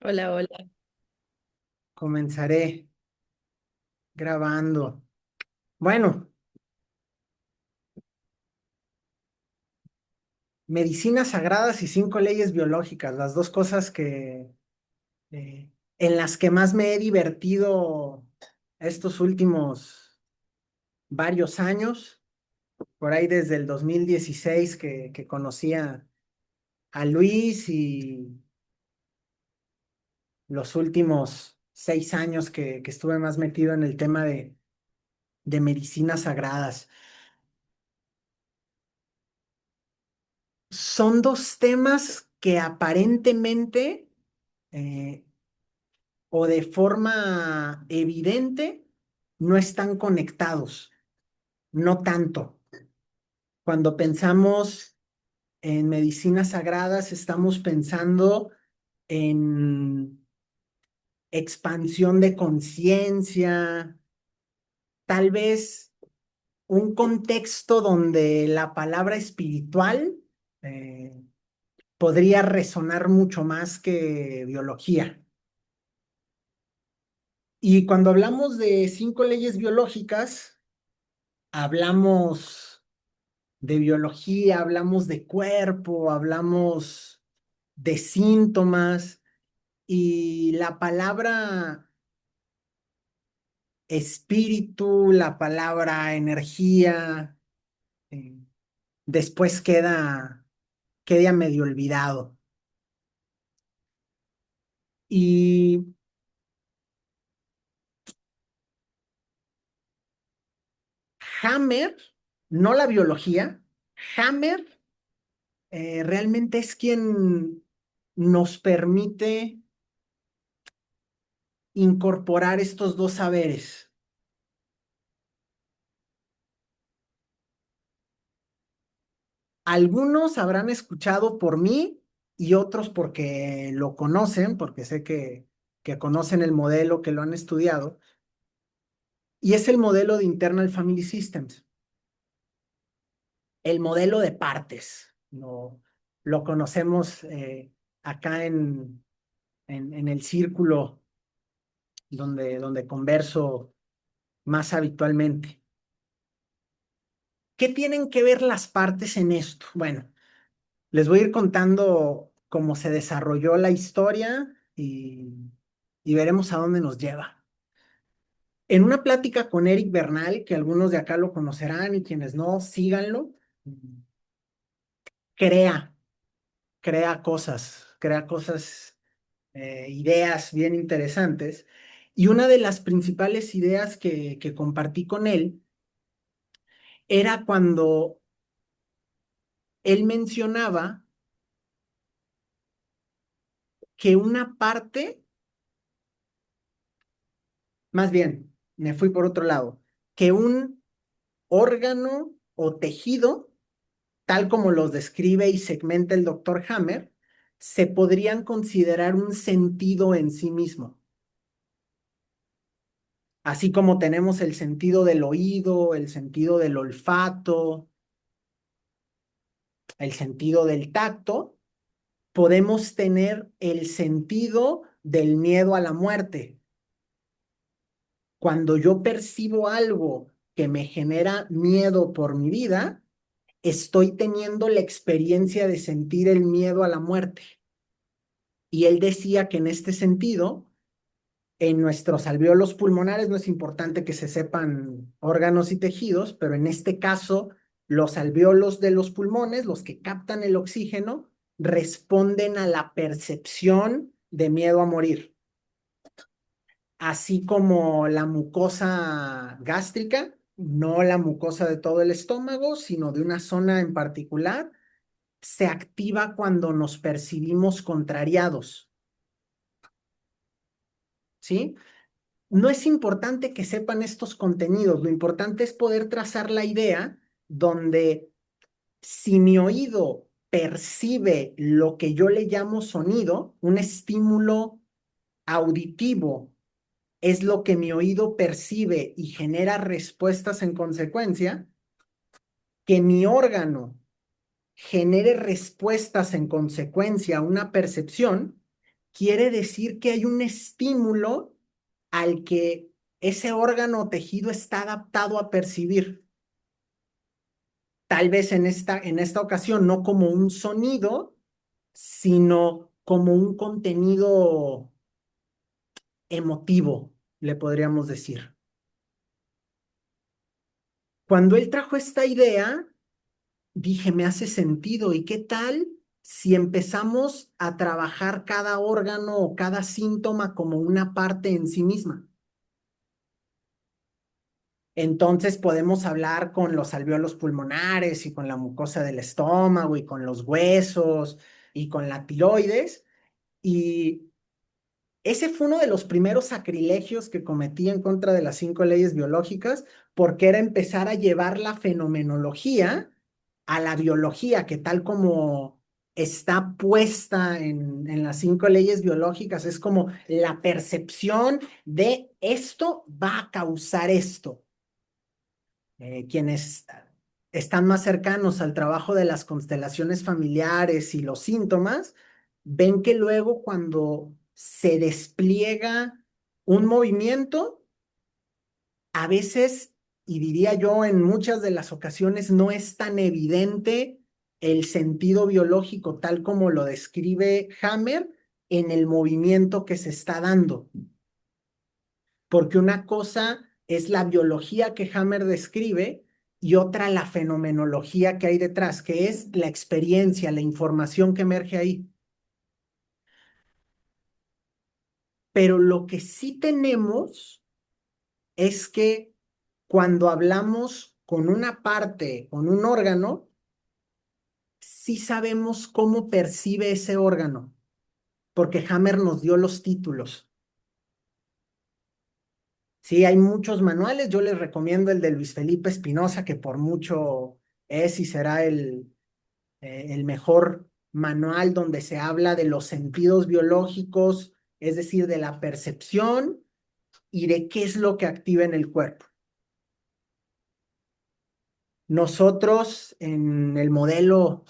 Hola, hola. Comenzaré grabando. Bueno, medicinas sagradas y 5 leyes biológicas, las dos cosas eh, en las que más me he divertido estos últimos varios años, por ahí desde el 2016 que conocí a Luis y los últimos 6 años que estuve más metido en el tema de medicinas sagradas. Son dos temas que aparentemente eh, o de forma evidente no están conectados, no tanto. Cuando pensamos en medicinas sagradas, estamos pensando en expansión de conciencia, tal vez un contexto donde la palabra espiritual eh, podría resonar mucho más que biología. Y cuando hablamos de 5 leyes biológicas, hablamos de biología, hablamos de cuerpo, hablamos de síntomas y la palabra espíritu, la palabra energía, eh, después queda medio olvidado. Y Hammer, no la biología, Hammer realmente es quien nos permite incorporar estos dos saberes. Algunos habrán escuchado por mí y otros porque lo conocen, porque sé que conocen el modelo, que lo han estudiado, y es el modelo de Internal Family Systems, el modelo de partes. Lo conocemos acá en el círculo donde converso más habitualmente. ¿Qué tienen que ver las partes en esto? Bueno, les voy a ir contando cómo se desarrolló la historia y veremos a dónde nos lleva. En una plática con Eric Bernal, que algunos de acá lo conocerán y quienes no, síganlo, crea, crea cosas, ideas bien interesantes. Y una de las principales ideas que compartí con él era cuando él mencionaba que una parte, más bien, me fui por otro lado, que un órgano o tejido, tal como los describe y segmenta el doctor Hammer, se podrían considerar un sentido en sí mismo. Así como tenemos el sentido del oído, el sentido del olfato, el sentido del tacto, podemos tener el sentido del miedo a la muerte. Cuando yo percibo algo que me genera miedo por mi vida, estoy teniendo la experiencia de sentir el miedo a la muerte. Y él decía que en este sentido, en nuestros alvéolos pulmonares no es importante que se sepan órganos y tejidos, pero en este caso, los alvéolos de los pulmones, los que captan el oxígeno, responden a la percepción de miedo a morir, así como la mucosa gástrica, no la mucosa de todo el estómago, sino de una zona en particular, se activa cuando nos percibimos contrariados, ¿sí? No es importante que sepan estos contenidos, lo importante es poder trazar la idea donde si mi oído percibe lo que yo le llamo sonido, un estímulo auditivo es lo que mi oído percibe y genera respuestas en consecuencia, que mi órgano genere respuestas en consecuencia a una percepción, quiere decir que hay un estímulo al que ese órgano o tejido está adaptado a percibir. Tal vez en esta ocasión no como un sonido, sino como un contenido emotivo, le podríamos decir. Cuando él trajo esta idea, dije, me hace sentido. ¿Y qué tal si empezamos a trabajar cada órgano o cada síntoma como una parte en sí misma? Entonces podemos hablar con los alvéolos pulmonares y con la mucosa del estómago y con los huesos y con la tiroides. Y ese fue uno de los primeros sacrilegios que cometí en contra de las 5 leyes biológicas, porque era empezar a llevar la fenomenología a la biología, que tal como está puesta en las 5 leyes biológicas, es como la percepción de esto va a causar esto. Quienes están más cercanos al trabajo de las constelaciones familiares y los síntomas, ven que luego cuando se despliega un movimiento, a veces, y diría yo en muchas de las ocasiones, no es tan evidente el sentido biológico tal como lo describe Hammer en el movimiento que se está dando. Porque una cosa es la biología que Hammer describe y otra la fenomenología que hay detrás, que es la experiencia, la información que emerge ahí. Pero lo que sí tenemos es que cuando hablamos con una parte, con un órgano, sí sabemos cómo percibe ese órgano, porque Hammer nos dio los títulos. Sí, hay muchos manuales, yo les recomiendo el de Luis Felipe Espinosa, que por mucho es y será el mejor manual donde se habla de los sentidos biológicos, es decir, de la percepción y de qué es lo que activa en el cuerpo. Nosotros, en el modelo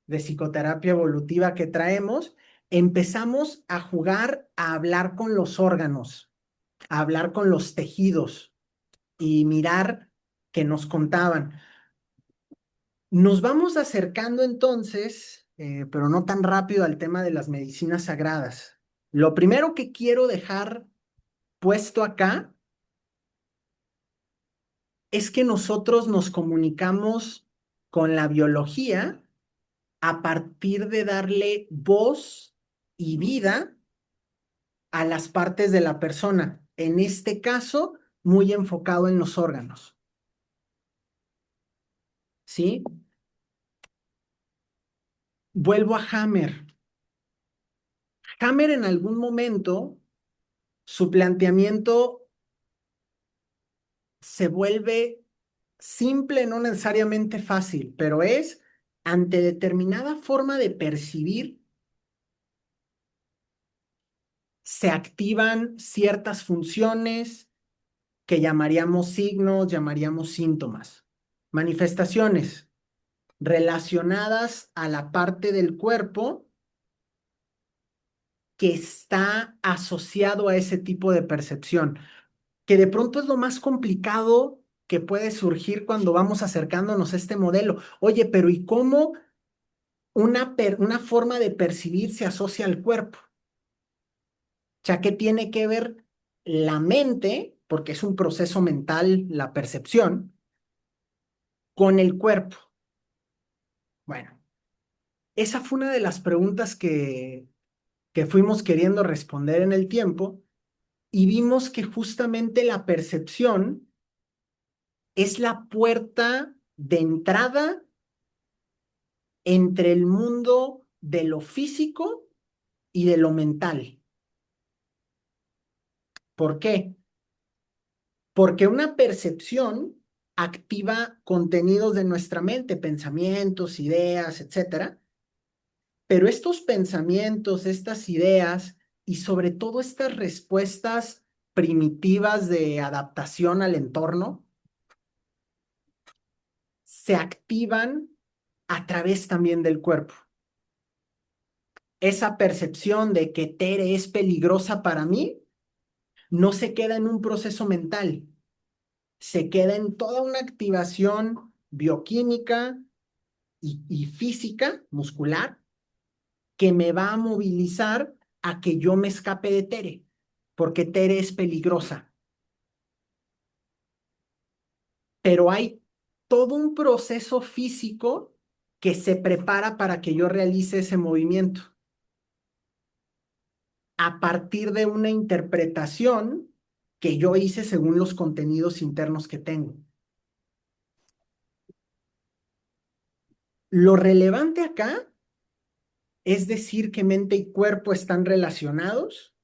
de psicoterapia evolutiva que traemos, empezamos a jugar a hablar con los órganos, a hablar con los tejidos y mirar que nos contaban. Nos vamos acercando entonces, pero no tan rápido al tema de las medicinas sagradas. Lo primero que quiero dejar puesto acá es que nosotros nos comunicamos con la biología a partir de darle voz y vida a las partes de la persona. En este caso, muy enfocado en los órganos. ¿Sí? Vuelvo a Hammer. Hammer en algún momento, su planteamiento se vuelve simple, no necesariamente fácil, pero es ante determinada forma de percibir, se activan ciertas funciones que llamaríamos signos, llamaríamos síntomas, manifestaciones relacionadas a la parte del cuerpo que está asociado a ese tipo de percepción, que de pronto es lo más complicado que puede surgir cuando vamos acercándonos a este modelo. Oye, pero ¿y cómo una forma de percibir se asocia al cuerpo? Ya que tiene que ver la mente, porque es un proceso mental, la percepción, con el cuerpo. Bueno, esa fue una de las preguntas que fuimos queriendo responder en el tiempo y vimos que justamente la percepción es la puerta de entrada entre el mundo de lo físico y de lo mental. ¿Por qué? Porque una percepción activa contenidos de nuestra mente, pensamientos, ideas, etcétera. Pero estos pensamientos, estas ideas y sobre todo estas respuestas primitivas de adaptación al entorno se activan a través también del cuerpo. esa percepción de que Tere es peligrosa para mí no se queda en un proceso mental, se queda en toda una activación bioquímica y física, muscular, que me va a movilizar a que yo me escape de Tere, porque Tere es peligrosa. Pero hay todo un proceso físico que se prepara para que yo realice ese movimiento a partir de una interpretación que yo hice según los contenidos internos que tengo. Lo relevante acá es decir que mente y cuerpo están relacionados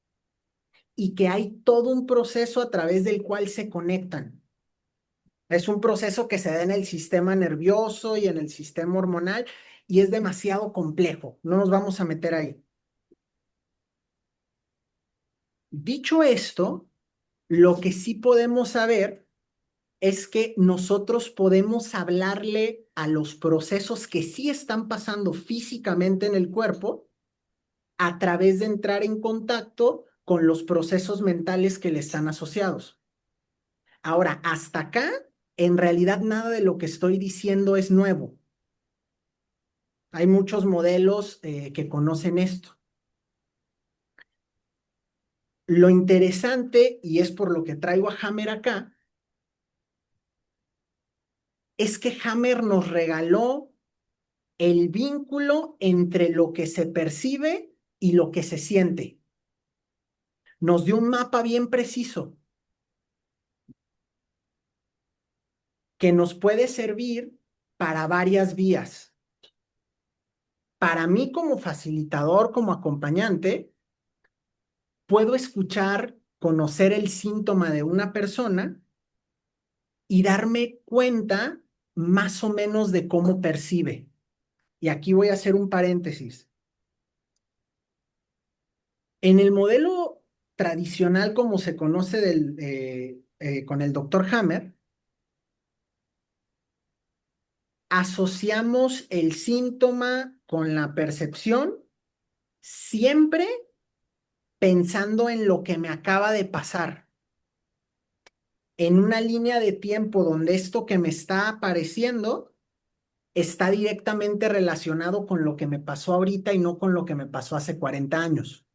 y que hay todo un proceso a través del cual se conectan. Es un proceso que se da en el sistema nervioso y en el sistema hormonal y es demasiado complejo. No nos vamos a meter ahí. Dicho esto, lo que sí podemos saber es que nosotros podemos hablarle a los procesos que sí están pasando físicamente en el cuerpo a través de entrar en contacto con los procesos mentales que le están asociados. Ahora, hasta acá, en realidad nada de lo que estoy diciendo es nuevo. Hay muchos modelos que conocen esto. Lo interesante, y es por lo que traigo a Hammer acá, es que Hammer nos regaló el vínculo entre lo que se percibe y lo que se siente. Nos dio un mapa bien preciso que nos puede servir para varias vías. Para mí como facilitador, como acompañante, puedo escuchar, conocer el síntoma de una persona y darme cuenta más o menos de cómo percibe. Y aquí voy a hacer un paréntesis. En el modelo tradicional, como se conoce con el doctor Hammer, asociamos el síntoma con la percepción siempre pensando en lo que me acaba de pasar, en una línea de tiempo donde esto que me está apareciendo está directamente relacionado con lo que me pasó ahorita y no con lo que me pasó hace 40 años.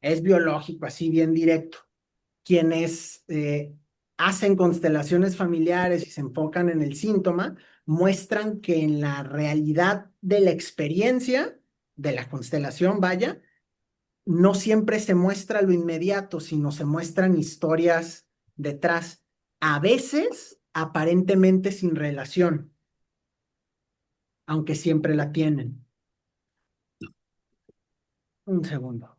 Es biológico, así bien directo. Quienes hacen constelaciones familiares y se enfocan en el síntoma, muestran que en la realidad de la experiencia, de la constelación, vaya, no siempre se muestra lo inmediato, sino se muestran historias detrás, a veces aparentemente sin relación, aunque siempre la tienen. Un segundo.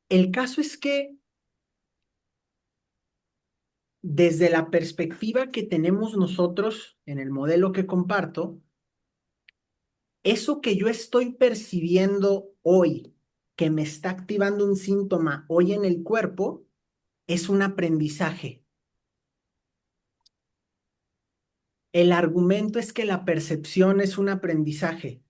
El caso es que desde la perspectiva que tenemos nosotros en el modelo que comparto, eso que yo estoy percibiendo hoy, que me está activando un síntoma hoy en el cuerpo, es un aprendizaje. El argumento es que la percepción es un aprendizaje.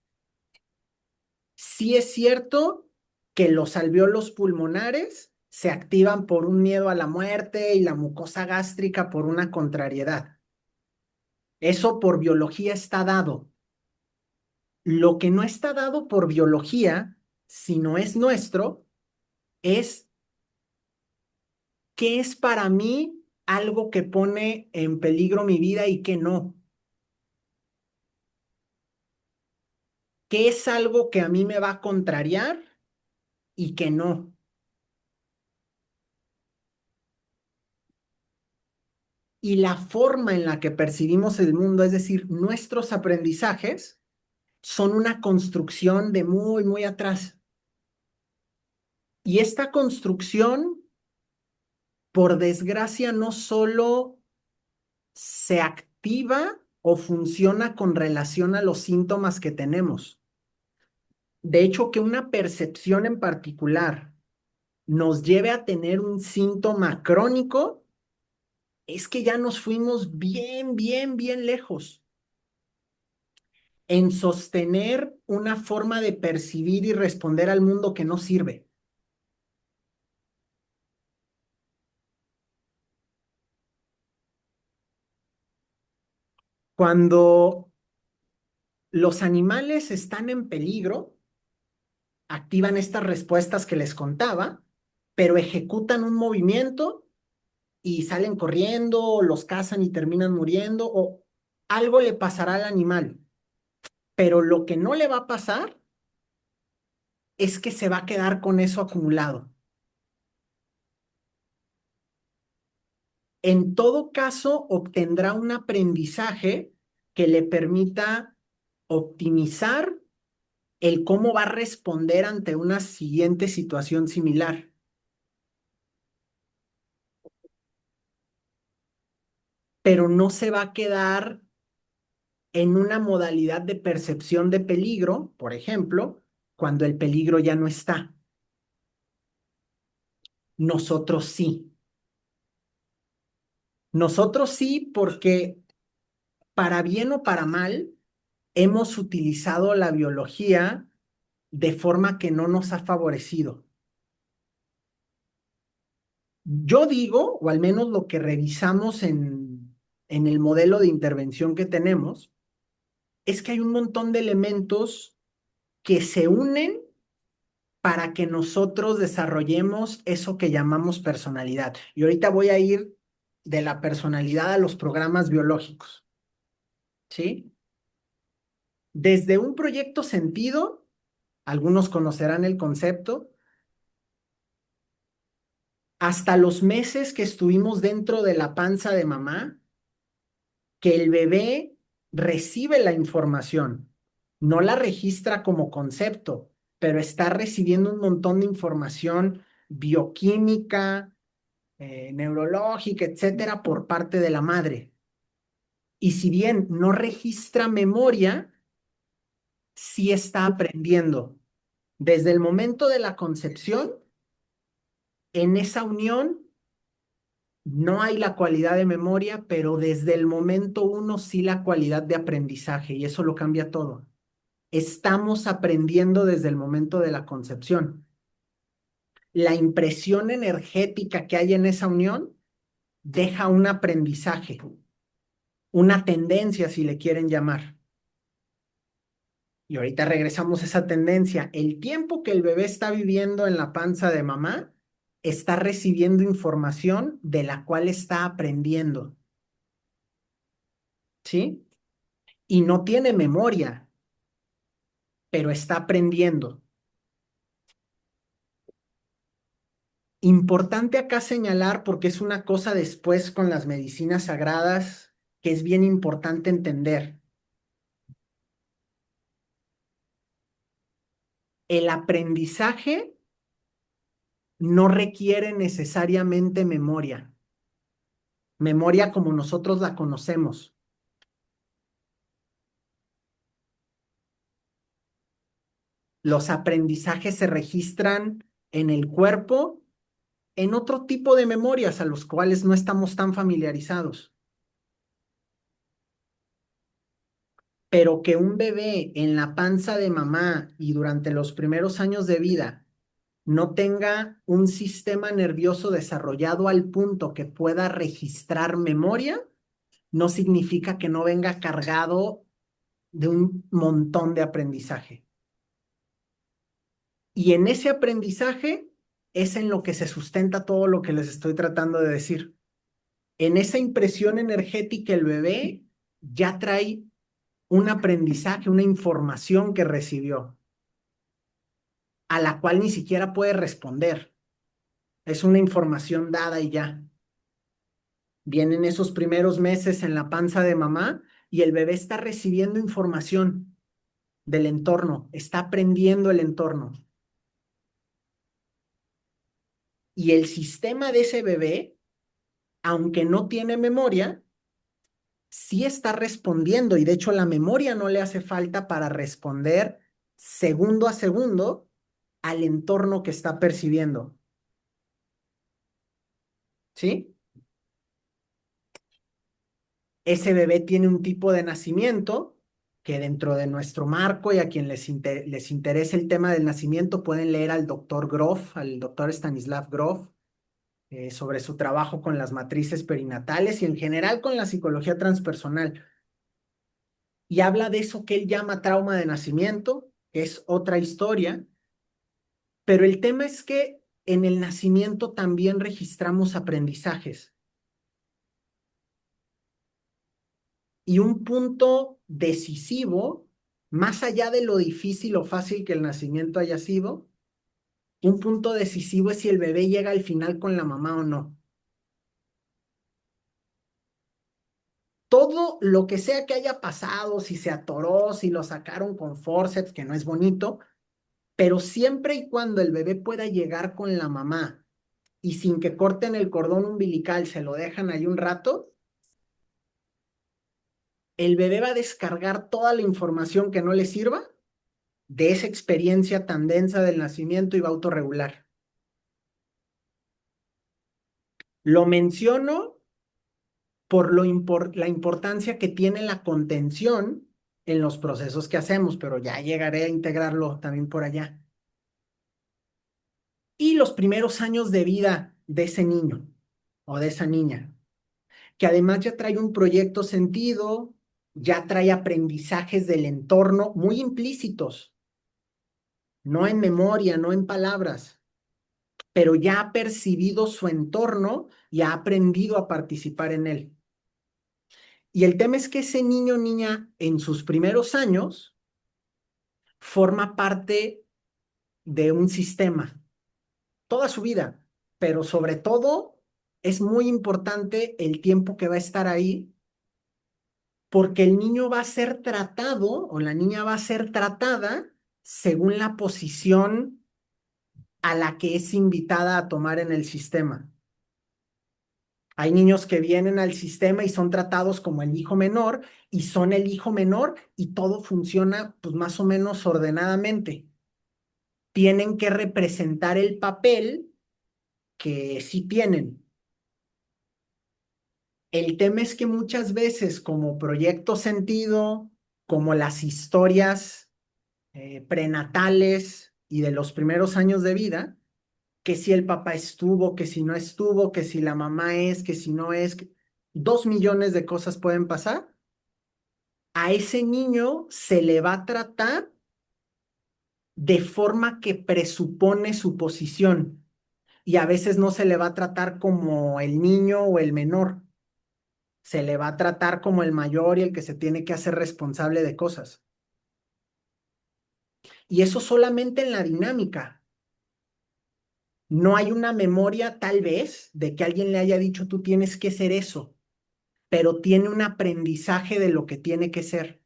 Sí es cierto que los alvéolos pulmonares se activan por un miedo a la muerte y la mucosa gástrica por una contrariedad. Eso por biología está dado. Lo que no está dado por biología, si no es nuestro, es qué es para mí algo que pone en peligro mi vida y qué no. ¿Qué es algo que a mí me va a contrariar y qué no? Y la forma en la que percibimos el mundo, es decir, nuestros aprendizajes, son una construcción de muy, muy atrás. Y esta construcción, por desgracia, no solo se activa o funciona con relación a los síntomas que tenemos. De hecho, que una percepción en particular nos lleve a tener un síntoma crónico Es que ya nos fuimos bien, bien, bien lejos en sostener una forma de percibir y responder al mundo que no sirve. Cuando los animales están en peligro, activan estas respuestas que les contaba, pero ejecutan un movimiento y salen corriendo, o los cazan y terminan muriendo, o algo le pasará al animal. Pero lo que no le va a pasar es que se va a quedar con eso acumulado. En todo caso, obtendrá un aprendizaje que le permita optimizar el cómo va a responder ante una siguiente situación similar, pero no se va a quedar en una modalidad de percepción de peligro, por ejemplo, cuando el peligro ya no está. Nosotros sí. Nosotros sí, porque para bien o para mal, hemos utilizado la biología de forma que no nos ha favorecido. Yo digo, o al menos lo que revisamos en el modelo de intervención que tenemos, es que hay un montón de elementos que se unen para que nosotros desarrollemos eso que llamamos personalidad. Y ahorita voy a ir de la personalidad a los programas biológicos, ¿sí? Desde un proyecto sentido, algunos conocerán el concepto, hasta los meses que estuvimos dentro de la panza de mamá, que el bebé recibe la información, no la registra como concepto, pero está recibiendo un montón de información bioquímica, neurológica, etcétera, por parte de la madre. Y si bien no registra memoria, sí está aprendiendo. Desde el momento de la concepción, en esa unión no hay la cualidad de memoria, pero desde el momento uno sí la cualidad de aprendizaje, y eso lo cambia todo. Estamos aprendiendo desde el momento de la concepción. La impresión energética que hay en esa unión deja un aprendizaje, una tendencia, si le quieren llamar. Y ahorita regresamos a esa tendencia. El tiempo que el bebé está viviendo en la panza de mamá está recibiendo información de la cual está aprendiendo, ¿sí? Y no tiene memoria, pero está aprendiendo. Importante acá señalar, porque es una cosa después con las medicinas sagradas que es bien importante entender. El aprendizaje no requiere necesariamente memoria, memoria como nosotros la conocemos. Los aprendizajes se registran en el cuerpo, en otro tipo de memorias a los cuales no estamos tan familiarizados. Pero que un bebé en la panza de mamá y durante los primeros años de vida no tenga un sistema nervioso desarrollado al punto que pueda registrar memoria, no significa que no venga cargado de un montón de aprendizaje. Y en ese aprendizaje es en lo que se sustenta todo lo que les estoy tratando de decir. En esa impresión energética el bebé ya trae un aprendizaje, una información que recibió, a la cual ni siquiera puede responder. Es una información dada y ya. Vienen esos primeros meses en la panza de mamá y el bebé está recibiendo información del entorno, está aprendiendo el entorno. Y el sistema de ese bebé, aunque no tiene memoria, sí está respondiendo y de hecho la memoria no le hace falta para responder segundo a segundo al entorno que está percibiendo. ¿Sí? Ese bebé tiene un tipo de nacimiento que dentro de nuestro marco y a quien les interese el tema del nacimiento pueden leer al doctor Grof, al doctor Stanislav Grof, sobre su trabajo con las matrices perinatales y en general con la psicología transpersonal. Y habla de eso que él llama trauma de nacimiento, que es otra historia, pero el tema es que en el nacimiento también registramos aprendizajes. Y un punto decisivo, más allá de lo difícil o fácil que el nacimiento haya sido, un punto decisivo es si el bebé llega al final con la mamá o no. Todo lo que sea que haya pasado, si se atoró, si lo sacaron con forceps, que no es bonito, pero siempre y cuando el bebé pueda llegar con la mamá y sin que corten el cordón umbilical, se lo dejan ahí un rato, el bebé va a descargar toda la información que no le sirva de esa experiencia tan densa del nacimiento y va a autorregular. Lo menciono por la importancia que tiene la contención en los procesos que hacemos, pero ya llegaré a integrarlo también por allá. Y los primeros años de vida de ese niño o de esa niña, que además ya trae un proyecto sentido, ya trae aprendizajes del entorno muy implícitos, no en memoria, no en palabras, pero ya ha percibido su entorno y ha aprendido a participar en él. Y el tema es que ese niño o niña en sus primeros años forma parte de un sistema toda su vida, pero sobre todo es muy importante el tiempo que va a estar ahí porque el niño va a ser tratado o la niña va a ser tratada según la posición a la que es invitada a tomar en el sistema. Hay niños que vienen al sistema y son tratados como el hijo menor y son el hijo menor y todo funciona pues más o menos ordenadamente. Tienen que representar el papel que sí tienen. El tema es que muchas veces como proyecto sentido, como las historias prenatales y de los primeros años de vida, que si el papá estuvo, que si no estuvo, que si la mamá es, que si no es, 2 millones de cosas pueden pasar. A ese niño se le va a tratar de forma que presupone su posición y a veces no se le va a tratar como el niño o el menor, se le va a tratar como el mayor y el que se tiene que hacer responsable de cosas. Y eso solamente en la dinámica. No hay una memoria tal vez de que alguien le haya dicho tú tienes que ser eso, pero tiene un aprendizaje de lo que tiene que ser,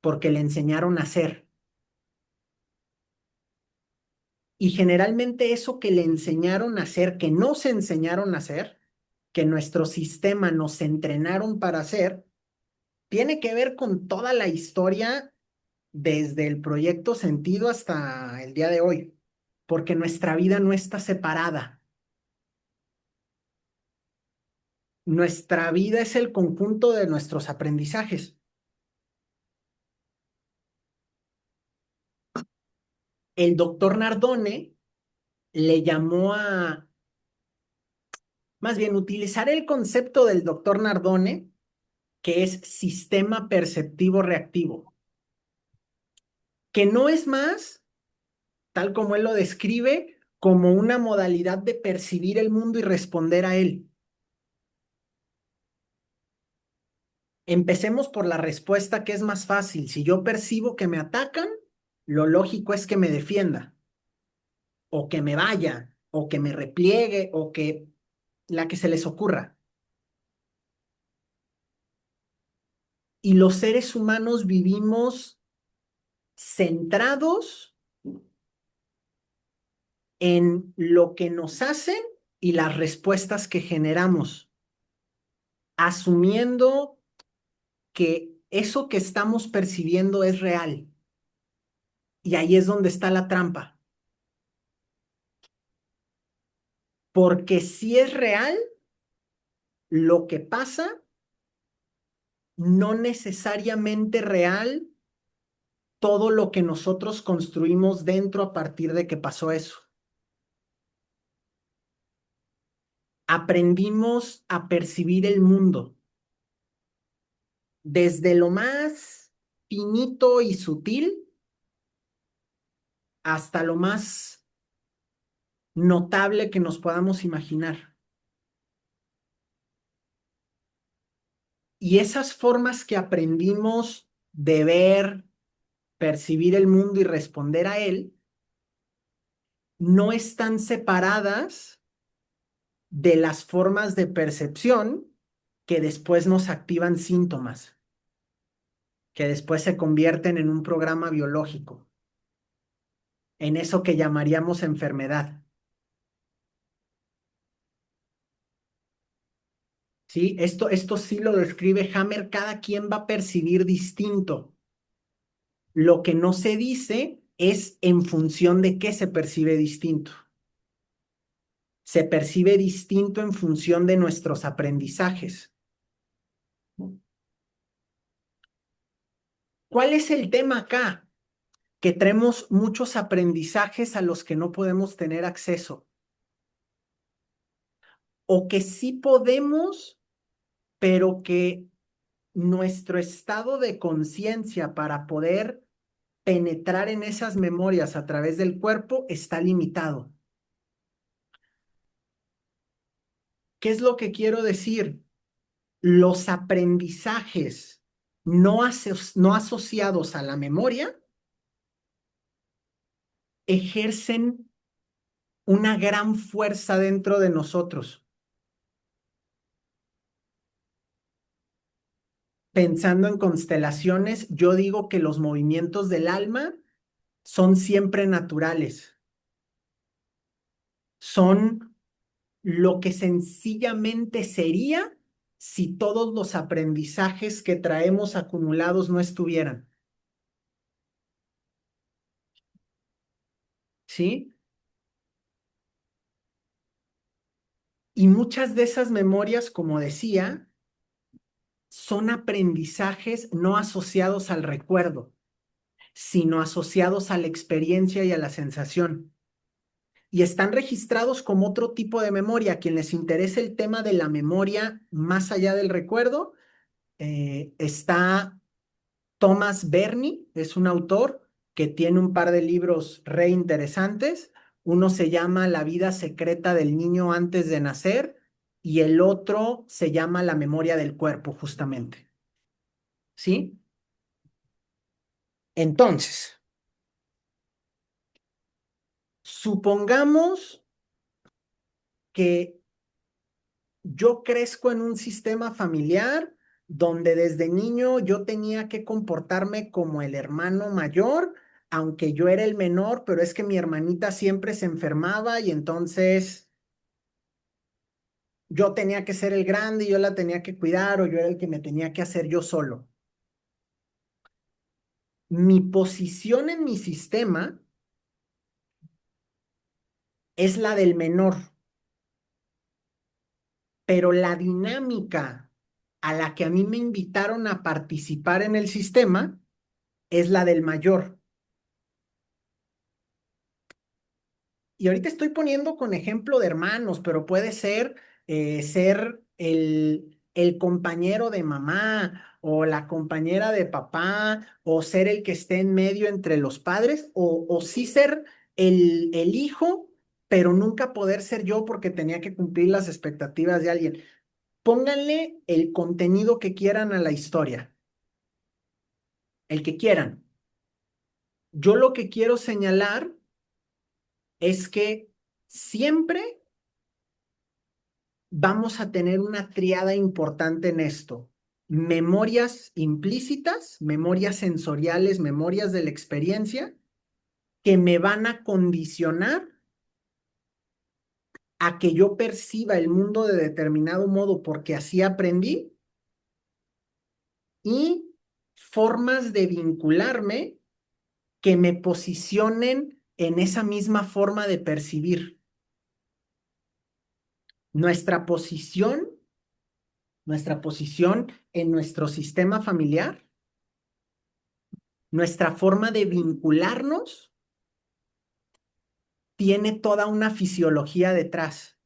porque le enseñaron a ser. Y generalmente eso que le enseñaron a hacer, que no se enseñaron a hacer, que nuestro sistema nos entrenaron para hacer, tiene que ver con toda la historia desde el proyecto Sentido hasta el día de hoy, porque nuestra vida no está separada. Nuestra vida es el conjunto de nuestros aprendizajes. El doctor Nardone le llamó más bien, utilizar el concepto del doctor Nardone, que es sistema perceptivo reactivo, que no es más, tal como él lo describe, como una modalidad de percibir el mundo y responder a él. Empecemos por la respuesta que es más fácil. Si yo percibo que me atacan, lo lógico es que me defienda, o que me vaya, o que me repliegue, o que la que se les ocurra. Y los seres humanos vivimos centrados en lo que nos hacen y las respuestas que generamos, asumiendo que eso que estamos percibiendo es real. Y ahí es donde está la trampa. Porque si es real, lo que pasa no necesariamente real todo lo que nosotros construimos dentro a partir de que pasó eso. Aprendimos a percibir el mundo desde lo más finito y sutil hasta lo más notable que nos podamos imaginar. Y esas formas que aprendimos de ver, percibir el mundo y responder a él, no están separadas de las formas de percepción que después nos activan síntomas, que después se convierten en un programa biológico, en eso que llamaríamos enfermedad. ¿Sí? Esto sí lo describe Hammer, cada quien va a percibir distinto. Lo que no se dice es en función de qué se percibe distinto. Se percibe distinto en función de nuestros aprendizajes. ¿Cuál es el tema acá? Que traemos muchos aprendizajes a los que no podemos tener acceso, o que sí podemos, pero que nuestro estado de conciencia para poder penetrar en esas memorias a través del cuerpo está limitado. ¿Qué es lo que quiero decir? Los aprendizajes no asociados a la memoria ejercen una gran fuerza dentro de nosotros. Pensando en constelaciones, yo digo que los movimientos del alma son siempre naturales. Son lo que sencillamente sería si todos los aprendizajes que traemos acumulados no estuvieran. ¿Sí? Y muchas de esas memorias, como decía, son aprendizajes no asociados al recuerdo, sino asociados a la experiencia y a la sensación. Y están registrados como otro tipo de memoria. A quien les interese el tema de la memoria más allá del recuerdo, está Thomas Berney, es un autor que tiene un par de libros re interesantes. Uno se llama La vida secreta del niño antes de nacer y el otro se llama La memoria del cuerpo, justamente. ¿Sí? Entonces, supongamos que yo crezco en un sistema familiar donde desde niño yo tenía que comportarme como el hermano mayor, aunque yo era el menor, pero es que mi hermanita siempre se enfermaba y entonces yo tenía que ser el grande y yo la tenía que cuidar o yo era el que me tenía que hacer yo solo. Mi posición en mi sistema es la del menor, pero la dinámica a la que a mí me invitaron a participar en el sistema es la del mayor. Y ahorita estoy poniendo con ejemplo de hermanos, pero puede ser ser el compañero de mamá o la compañera de papá o ser el que esté en medio entre los padres o sí ser el hijo, pero nunca poder ser yo porque tenía que cumplir las expectativas de alguien. Pónganle el contenido que quieran a la historia, el que quieran. Yo lo que quiero señalar es que siempre vamos a tener una triada importante en esto. Memorias implícitas, memorias sensoriales, memorias de la experiencia, que me van a condicionar a que yo perciba el mundo de determinado modo porque así aprendí y formas de vincularme que me posicionen en esa misma forma de percibir. Nuestra posición nuestra posición en nuestro sistema familiar, nuestra forma de vincularnos, tiene toda una fisiología detrás.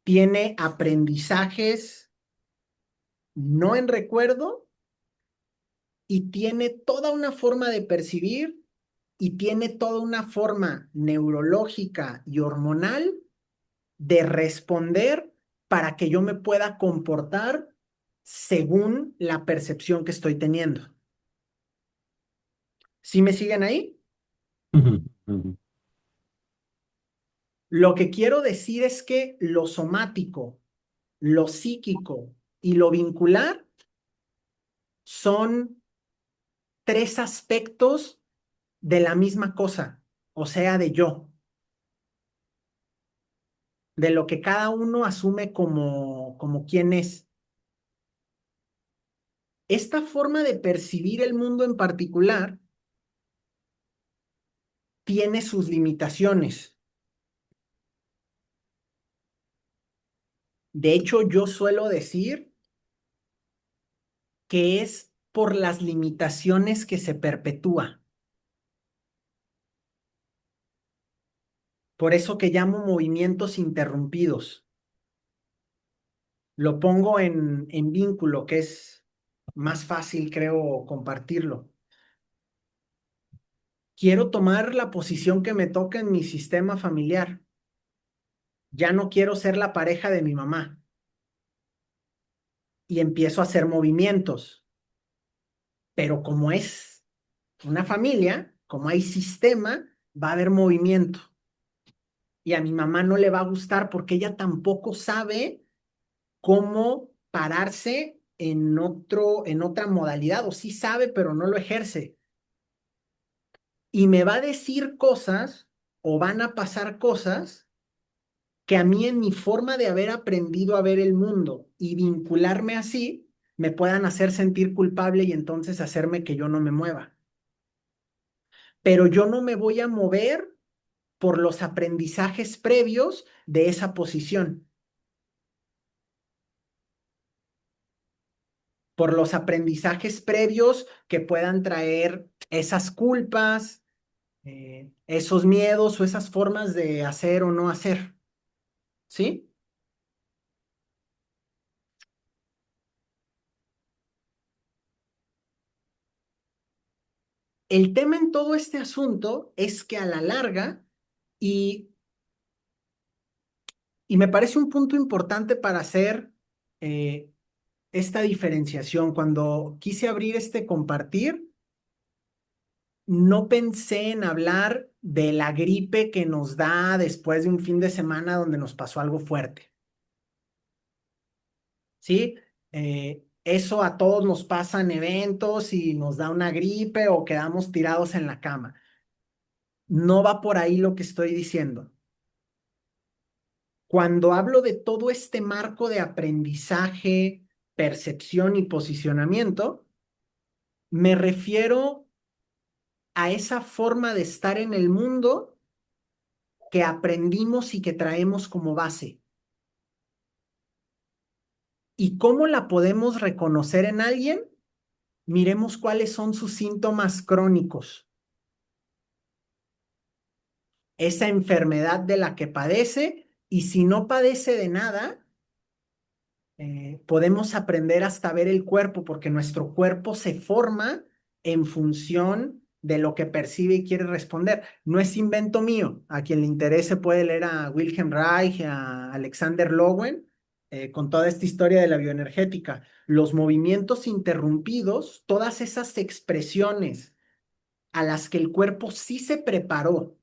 Tiene aprendizajes no en recuerdo y tiene toda una forma de percibir y tiene toda una forma neurológica y hormonal de responder para que yo me pueda comportar según la percepción que estoy teniendo. ¿Sí me siguen ahí? Ujú, ujú. Lo que quiero decir es que lo somático, lo psíquico y lo vincular son tres aspectos de la misma cosa, o sea, de yo, de lo que cada uno asume como quién es. Esta forma de percibir el mundo en particular tiene sus limitaciones. De hecho, yo suelo decir que es por las limitaciones que se perpetúa. Por eso que llamo movimientos interrumpidos. Lo pongo en vínculo, que es más fácil, creo, compartirlo. Quiero tomar la posición que me toca en mi sistema familiar. Ya no quiero ser la pareja de mi mamá. Y empiezo a hacer movimientos. Pero como es una familia, como hay sistema, va a haber movimiento. Y a mi mamá no le va a gustar porque ella tampoco sabe cómo pararse en otra modalidad, o sí sabe, pero no lo ejerce. Y me va a decir cosas o van a pasar cosas que a mí en mi forma de haber aprendido a ver el mundo y vincularme así, me puedan hacer sentir culpable y entonces hacerme que yo no me mueva. Pero yo no me voy a mover por los aprendizajes previos de esa posición, por los aprendizajes previos que puedan traer esas culpas, esos miedos o esas formas de hacer o no hacer, ¿sí? El tema en todo este asunto es que a la larga, y, y me parece un punto importante para hacer eh, esta diferenciación, cuando quise abrir este compartir, no pensé en hablar de la gripe que nos da después de un fin de semana donde nos pasó algo fuerte, ¿sí? Eso a todos nos pasa en eventos y nos da una gripe o quedamos tirados en la cama. No va por ahí lo que estoy diciendo. Cuando hablo de todo este marco de aprendizaje, percepción y posicionamiento, me refiero a esa forma de estar en el mundo que aprendimos y que traemos como base. ¿Y cómo la podemos reconocer en alguien? Miremos cuáles son sus síntomas crónicos, esa enfermedad de la que padece, y si no padece de nada, podemos aprender hasta ver el cuerpo, porque nuestro cuerpo se forma en función de lo que percibe y quiere responder. No es invento mío. A quien le interese puede leer a Wilhelm Reich, a Alexander Lowen, con toda esta historia de la bioenergética. Los movimientos interrumpidos, todas esas expresiones a las que el cuerpo sí se preparó,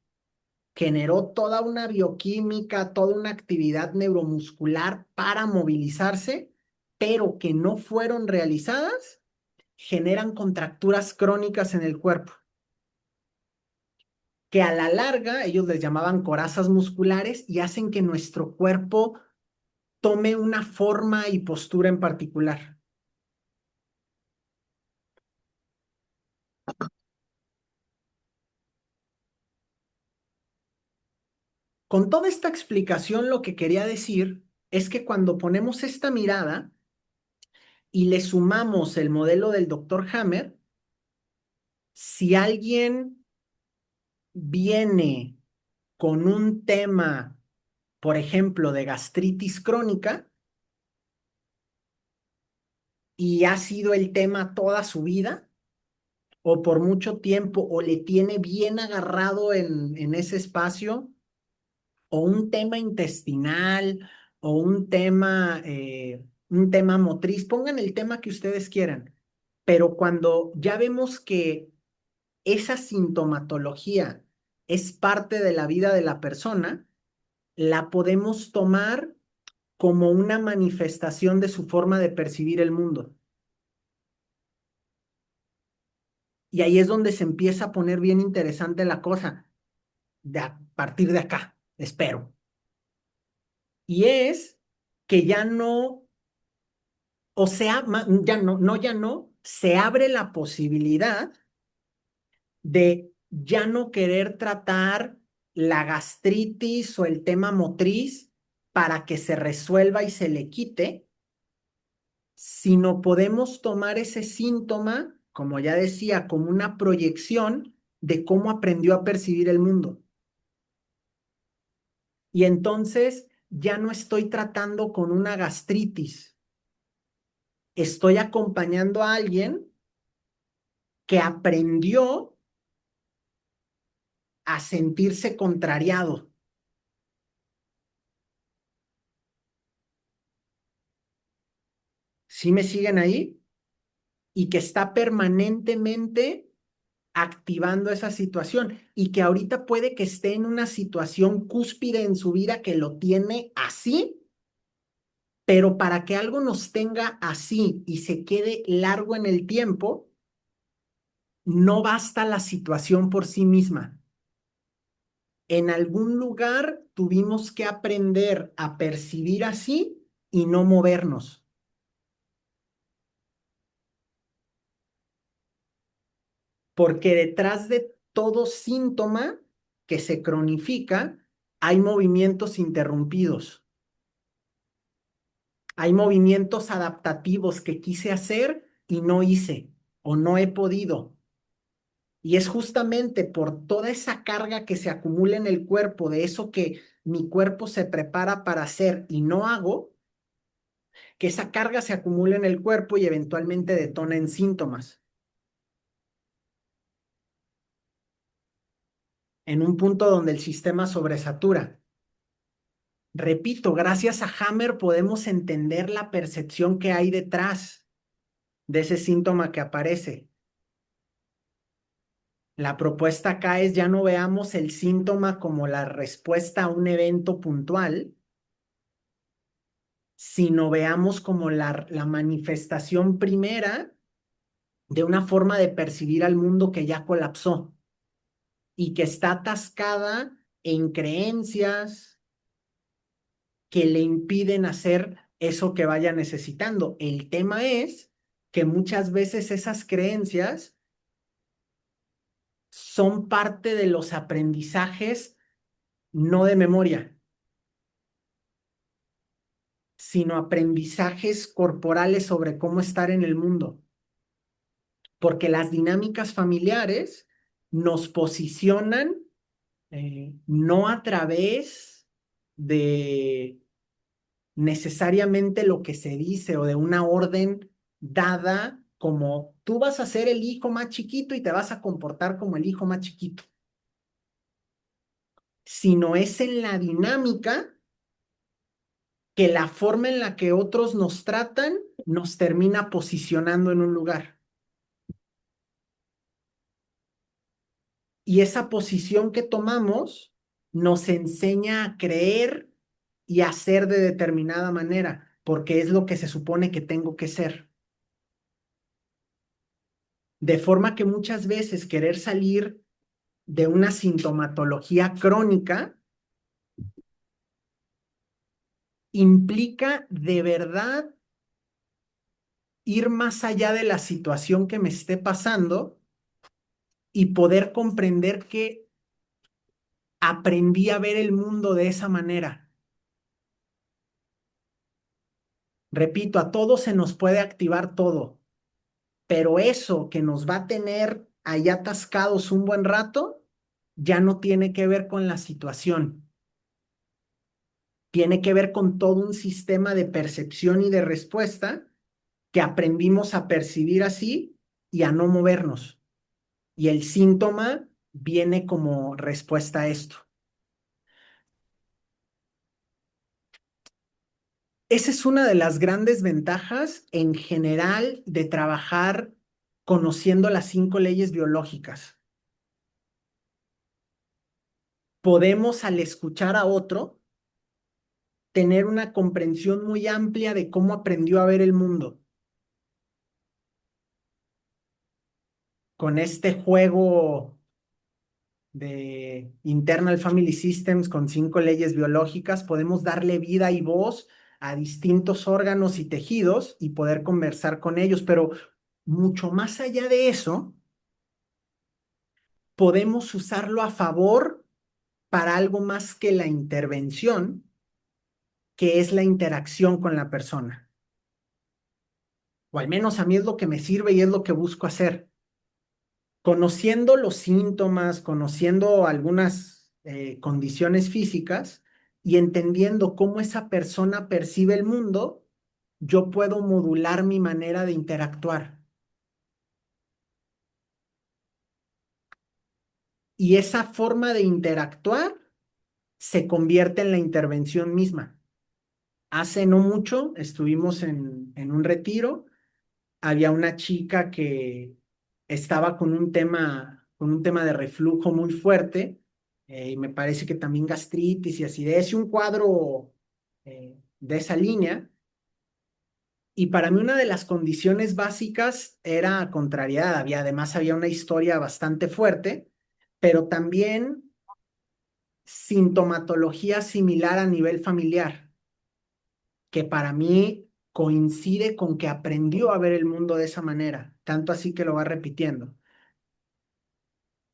generó toda una bioquímica, toda una actividad neuromuscular para movilizarse, pero que no fueron realizadas, generan contracturas crónicas en el cuerpo, que a la larga ellos les llamaban corazas musculares y hacen que nuestro cuerpo tome una forma y postura en particular. Con toda esta explicación, lo que quería decir es que cuando ponemos esta mirada y le sumamos el modelo del doctor Hammer, si alguien viene con un tema, por ejemplo, de gastritis crónica, y ha sido el tema toda su vida, o por mucho tiempo, o le tiene bien agarrado en ese espacio, o un tema intestinal, o un tema motriz, pongan el tema que ustedes quieran, pero cuando ya vemos que esa sintomatología es parte de la vida de la persona, la podemos tomar como una manifestación de su forma de percibir el mundo. Y ahí es donde se empieza a poner bien interesante la cosa, a partir de acá, espero. Y es que ya no, o sea, ya no, ya no, se abre la posibilidad de ya no querer tratar la gastritis o el tema motriz para que se resuelva y se le quite, sino podemos tomar ese síntoma, como ya decía, como una proyección de cómo aprendió a percibir el mundo. Y entonces ya no estoy tratando con una gastritis, estoy acompañando a alguien que aprendió a sentirse contrariado. ¿Sí me siguen ahí? Y que está permanentemente activando esa situación y que ahorita puede que esté en una situación cúspide en su vida que lo tiene así, pero para que algo nos tenga así y se quede largo en el tiempo, no basta la situación por sí misma. En algún lugar tuvimos que aprender a percibir así y no movernos, porque detrás de todo síntoma que se cronifica hay movimientos interrumpidos, hay movimientos adaptativos que quise hacer y no hice o no he podido. Y es justamente por toda esa carga que se acumula en el cuerpo, de eso que mi cuerpo se prepara para hacer y no hago, que esa carga se acumula en el cuerpo y eventualmente detona en síntomas. En un punto donde el sistema sobresatura. Repito, gracias a Hammer podemos entender la percepción que hay detrás de ese síntoma que aparece. La propuesta acá es ya no veamos el síntoma como la respuesta a un evento puntual, sino veamos como la manifestación primera de una forma de percibir al mundo que ya colapsó y que está atascada en creencias que le impiden hacer eso que vaya necesitando. El tema es que muchas veces esas creencias son parte de los aprendizajes no de memoria, sino aprendizajes corporales sobre cómo estar en el mundo, porque las dinámicas familiares nos posicionan no a través de necesariamente lo que se dice o de una orden dada como tú vas a ser el hijo más chiquito y te vas a comportar como el hijo más chiquito, sino es en la dinámica que la forma en la que otros nos tratan nos termina posicionando en un lugar. Y esa posición que tomamos nos enseña a creer y a ser de determinada manera, porque es lo que se supone que tengo que ser. De forma que muchas veces querer salir de una sintomatología crónica implica de verdad ir más allá de la situación que me esté pasando y poder comprender que aprendí a ver el mundo de esa manera. Repito, a todos se nos puede activar todo, pero eso que nos va a tener ahí atascados un buen rato, ya no tiene que ver con la situación, tiene que ver con todo un sistema de percepción y de respuesta que aprendimos a percibir así y a no movernos. Y el síntoma viene como respuesta a esto. Esa es una de las grandes ventajas en general de trabajar conociendo las 5 leyes biológicas. Podemos, al escuchar a otro, tener una comprensión muy amplia de cómo aprendió a ver el mundo. Con este juego de Internal Family Systems con 5 leyes biológicas, podemos darle vida y voz a distintos órganos y tejidos y poder conversar con ellos, pero mucho más allá de eso, podemos usarlo a favor para algo más que la intervención, que es la interacción con la persona. O al menos a mí es lo que me sirve y es lo que busco hacer. Conociendo los síntomas, conociendo algunas condiciones físicas y entendiendo cómo esa persona percibe el mundo, yo puedo modular mi manera de interactuar. Y esa forma de interactuar se convierte en la intervención misma. Hace no mucho estuvimos en un retiro, había una chica que estaba con un tema de reflujo muy fuerte, y me parece que también gastritis y acidez y un cuadro de esa línea. Y para mí una de las condiciones básicas era contrariedad. Además había una historia bastante fuerte, pero también sintomatología similar a nivel familiar, que para mí coincide con que aprendió a ver el mundo de esa manera, tanto así que lo va repitiendo.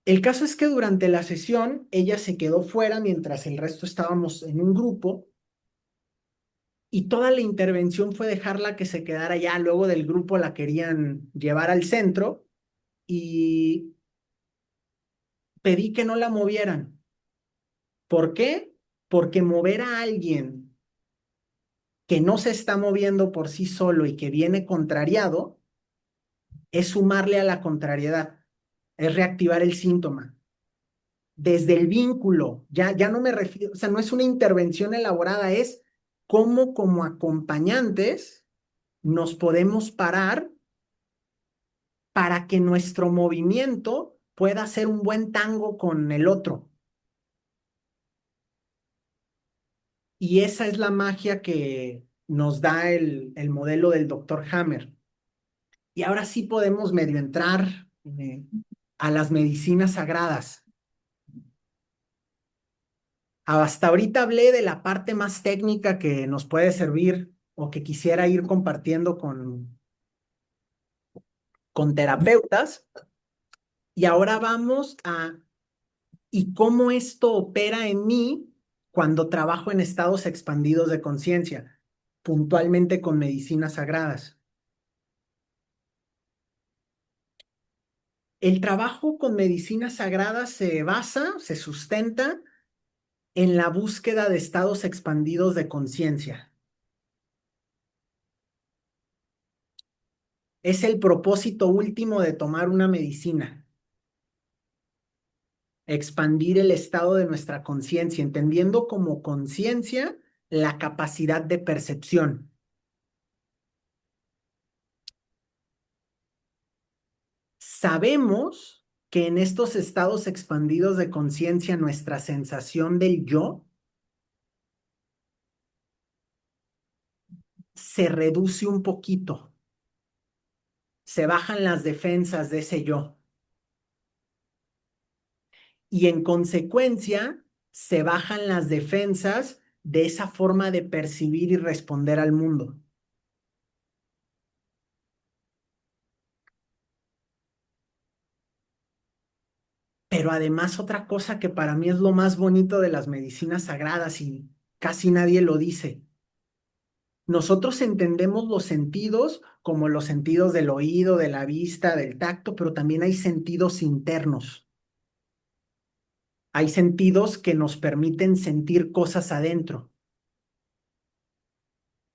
El caso es que durante la sesión ella se quedó fuera mientras el resto estábamos en un grupo y toda la intervención fue dejarla que se quedara allá. Luego del grupo la querían llevar al centro y pedí que no la movieran. ¿Por qué? Porque mover a alguien que no se está moviendo por sí solo y que viene contrariado es sumarle a la contrariedad, es reactivar el síntoma. Desde el vínculo, ya no me refiero, o sea, no es una intervención elaborada, es cómo como acompañantes nos podemos parar para que nuestro movimiento pueda hacer un buen tango con el otro. Y esa es la magia que nos da el modelo del Dr. Hammer. Y ahora sí podemos medio entrar a las medicinas sagradas. Hasta ahorita hablé de la parte más técnica que nos puede servir o que quisiera ir compartiendo con terapeutas. Y ahora vamos a, ¿y cómo esto opera en mí cuando trabajo en estados expandidos de conciencia, puntualmente con medicinas sagradas? El trabajo con medicinas sagradas se basa, se sustenta en la búsqueda de estados expandidos de conciencia. Es el propósito último de tomar una medicina, expandir el estado de nuestra conciencia, entendiendo como conciencia la capacidad de percepción. Sabemos que en estos estados expandidos de conciencia nuestra sensación del yo se reduce un poquito, se bajan las defensas de ese yo y en consecuencia se bajan las defensas de esa forma de percibir y responder al mundo. Pero además otra cosa que para mí es lo más bonito de las medicinas sagradas y casi nadie lo dice, Nosotros entendemos los sentidos como los sentidos del oído, de la vista, del tacto, pero también hay sentidos internos. Hay sentidos que nos permiten sentir cosas adentro,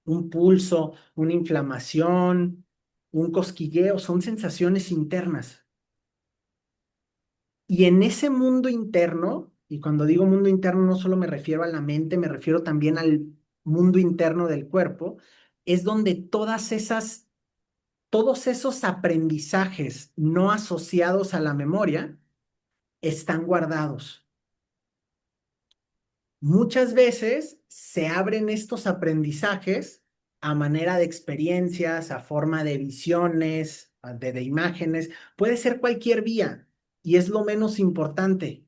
un pulso, una inflamación, un cosquilleo, son sensaciones internas. Y en ese mundo interno, y cuando digo mundo interno no solo me refiero a la mente, me refiero también al mundo interno del cuerpo, es donde todos esos aprendizajes no asociados a la memoria están guardados. Muchas veces se abren estos aprendizajes a manera de experiencias, a forma de visiones, de imágenes, puede ser cualquier vía y es lo menos importante,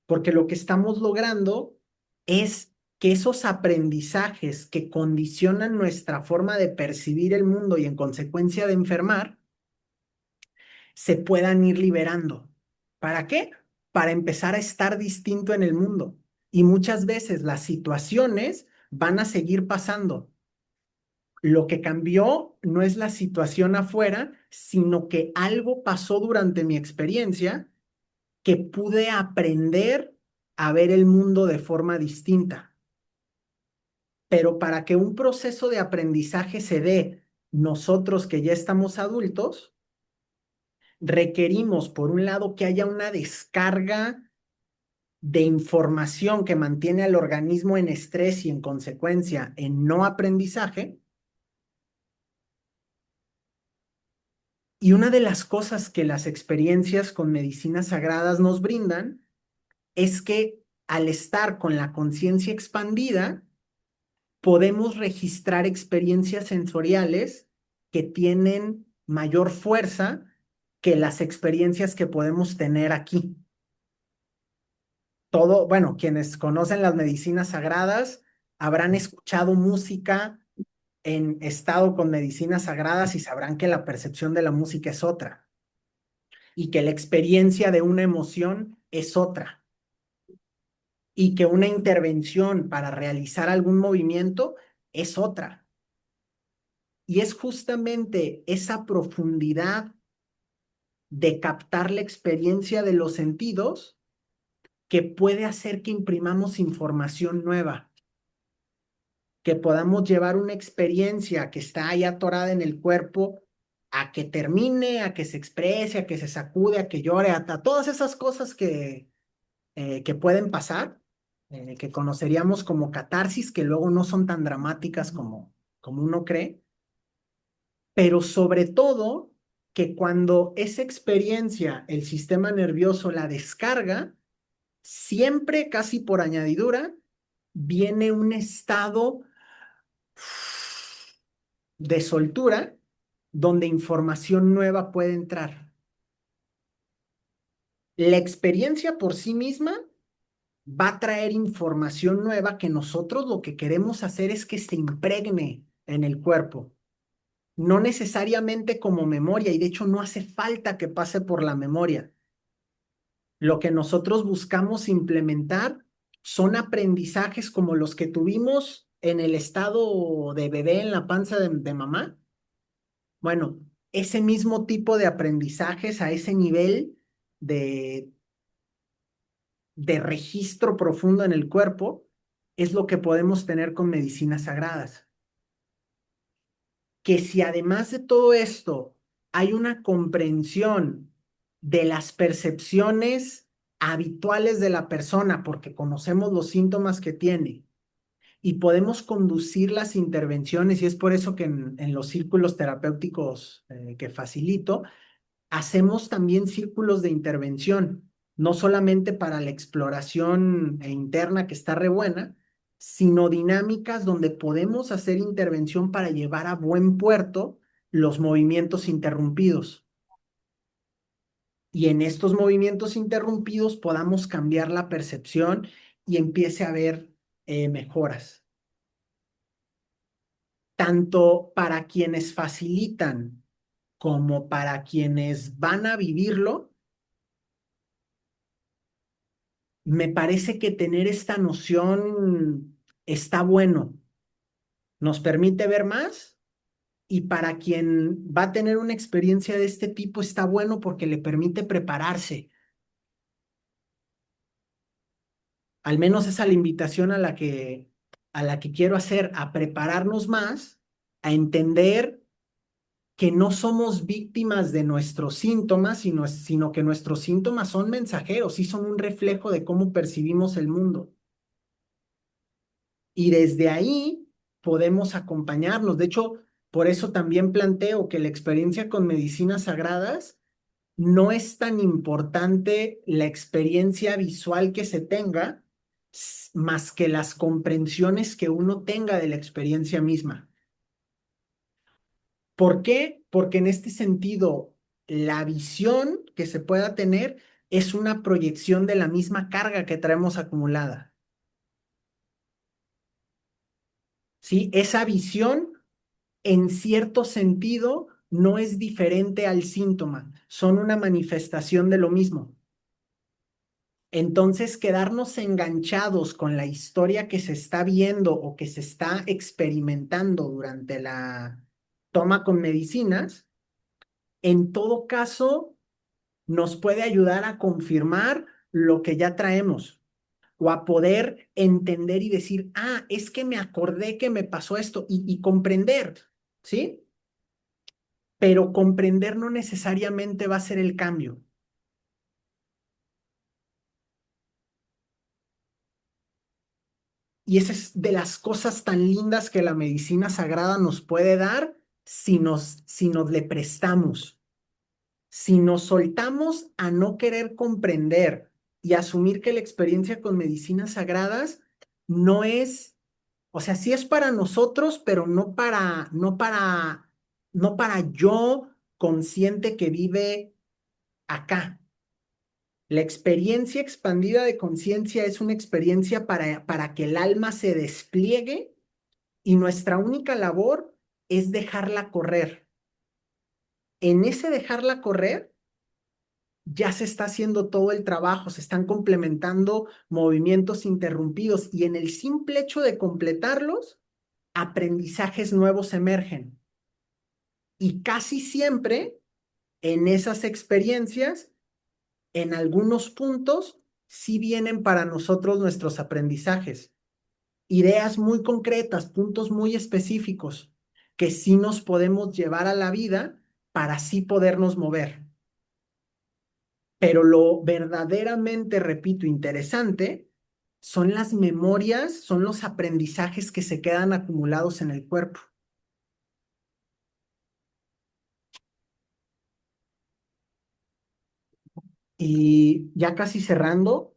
porque lo que estamos logrando es que esos aprendizajes que condicionan nuestra forma de percibir el mundo y en consecuencia de enfermar, se puedan ir liberando. ¿Para qué? Para empezar a estar distinto en el mundo. Y muchas veces las situaciones van a seguir pasando. Lo que cambió no es la situación afuera, sino que algo pasó durante mi experiencia que pude aprender a ver el mundo de forma distinta. Pero para que un proceso de aprendizaje se dé, nosotros que ya estamos adultos, requerimos, por un lado, que haya una descarga de información que mantiene al organismo en estrés y en consecuencia en no aprendizaje. Y una de las cosas que las experiencias con medicinas sagradas nos brindan es que al estar con la conciencia expandida, podemos registrar experiencias sensoriales que tienen mayor fuerza que las experiencias que podemos tener aquí. Bueno, quienes conocen las medicinas sagradas habrán escuchado música en estado con medicinas sagradas y sabrán que la percepción de la música es otra y que la experiencia de una emoción es otra y que una intervención para realizar algún movimiento es otra. Y es justamente esa profundidad de captar la experiencia de los sentidos que puede hacer que imprimamos información nueva, que podamos llevar una experiencia que está ahí atorada en el cuerpo a que termine, a que se exprese, a que se sacude, a que llore, a todas esas cosas que pueden pasar, que conoceríamos como catarsis, que luego no son tan dramáticas como uno cree, pero sobre todo que cuando esa experiencia el sistema nervioso la descarga, siempre, casi por añadidura, viene un estado de soltura donde información nueva puede entrar. La experiencia por sí misma va a traer información nueva que nosotros lo que queremos hacer es que se impregne en el cuerpo, no necesariamente como memoria, y de hecho no hace falta que pase por la memoria. Lo que nosotros buscamos implementar son aprendizajes como los que tuvimos en el estado de bebé en la panza de mamá. Bueno, ese mismo tipo de aprendizajes a ese nivel de, de registro profundo en el cuerpo es lo que podemos tener con medicinas sagradas. Que si además de todo esto hay una comprensión de las percepciones habituales de la persona, porque conocemos los síntomas que tiene y podemos conducir las intervenciones, y es por eso que en los círculos terapéuticos que facilito, hacemos también círculos de intervención, no solamente para la exploración interna que está re buena, sino dinámicas donde podemos hacer intervención para llevar a buen puerto los movimientos interrumpidos. Y en estos movimientos interrumpidos podamos cambiar la percepción y empiece a haber mejoras, tanto para quienes facilitan como para quienes van a vivirlo. Me parece que tener esta noción está bueno, nos permite ver más y para quien va a tener una experiencia de este tipo está bueno porque le permite prepararse. Al menos esa es la invitación a la que quiero hacer, a prepararnos más, a entender que no somos víctimas de nuestros síntomas, sino que nuestros síntomas son mensajeros y son un reflejo de cómo percibimos el mundo. Y desde ahí podemos acompañarnos. De hecho, por eso también planteo que la experiencia con medicinas sagradas no es tan importante la experiencia visual que se tenga, más que las comprensiones que uno tenga de la experiencia misma. ¿Por qué? Porque en este sentido, la visión que se pueda tener es una proyección de la misma carga que traemos acumulada. ¿Sí? Esa visión, en cierto sentido, no es diferente al síntoma, son una manifestación de lo mismo. Entonces, quedarnos enganchados con la historia que se está viendo o que se está experimentando durante la toma con medicinas, en todo caso, nos puede ayudar a confirmar lo que ya traemos o a poder entender y decir, ah, es que me acordé que me pasó esto y comprender, ¿sí? Pero comprender no necesariamente va a ser el cambio. Y esa es de las cosas tan lindas que la medicina sagrada nos puede dar si nos le prestamos. Si nos soltamos a no querer comprender y asumir que la experiencia con medicinas sagradas no es, o sea, sí es para nosotros, pero no para yo consciente que vive acá. La experiencia expandida de conciencia es una experiencia para que el alma se despliegue y nuestra única labor es dejarla correr. En ese dejarla correr ya se está haciendo todo el trabajo, se están complementando movimientos interrumpidos y en el simple hecho de completarlos, aprendizajes nuevos emergen. Y casi siempre en esas experiencias, en algunos puntos, sí vienen para nosotros nuestros aprendizajes. Ideas muy concretas, puntos muy específicos que sí nos podemos llevar a la vida para así podernos mover. Pero lo verdaderamente, repito, interesante son las memorias, son los aprendizajes que se quedan acumulados en el cuerpo. Y ya casi cerrando,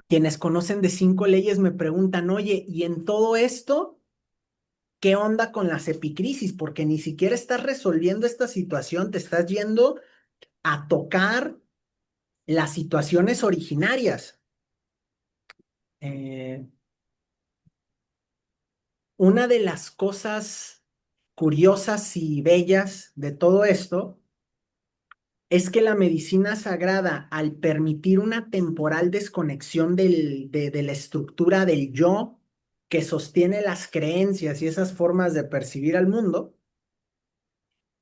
quienes conocen de 5 leyes me preguntan, oye, ¿y en todo esto qué onda con las epicrisis? Porque ni siquiera estás resolviendo esta situación, te estás yendo a tocar las situaciones originarias. Eh, una de las cosas curiosas y bellas de todo esto es que la medicina sagrada, al permitir una temporal desconexión de la estructura del yo que sostiene las creencias y esas formas de percibir al mundo,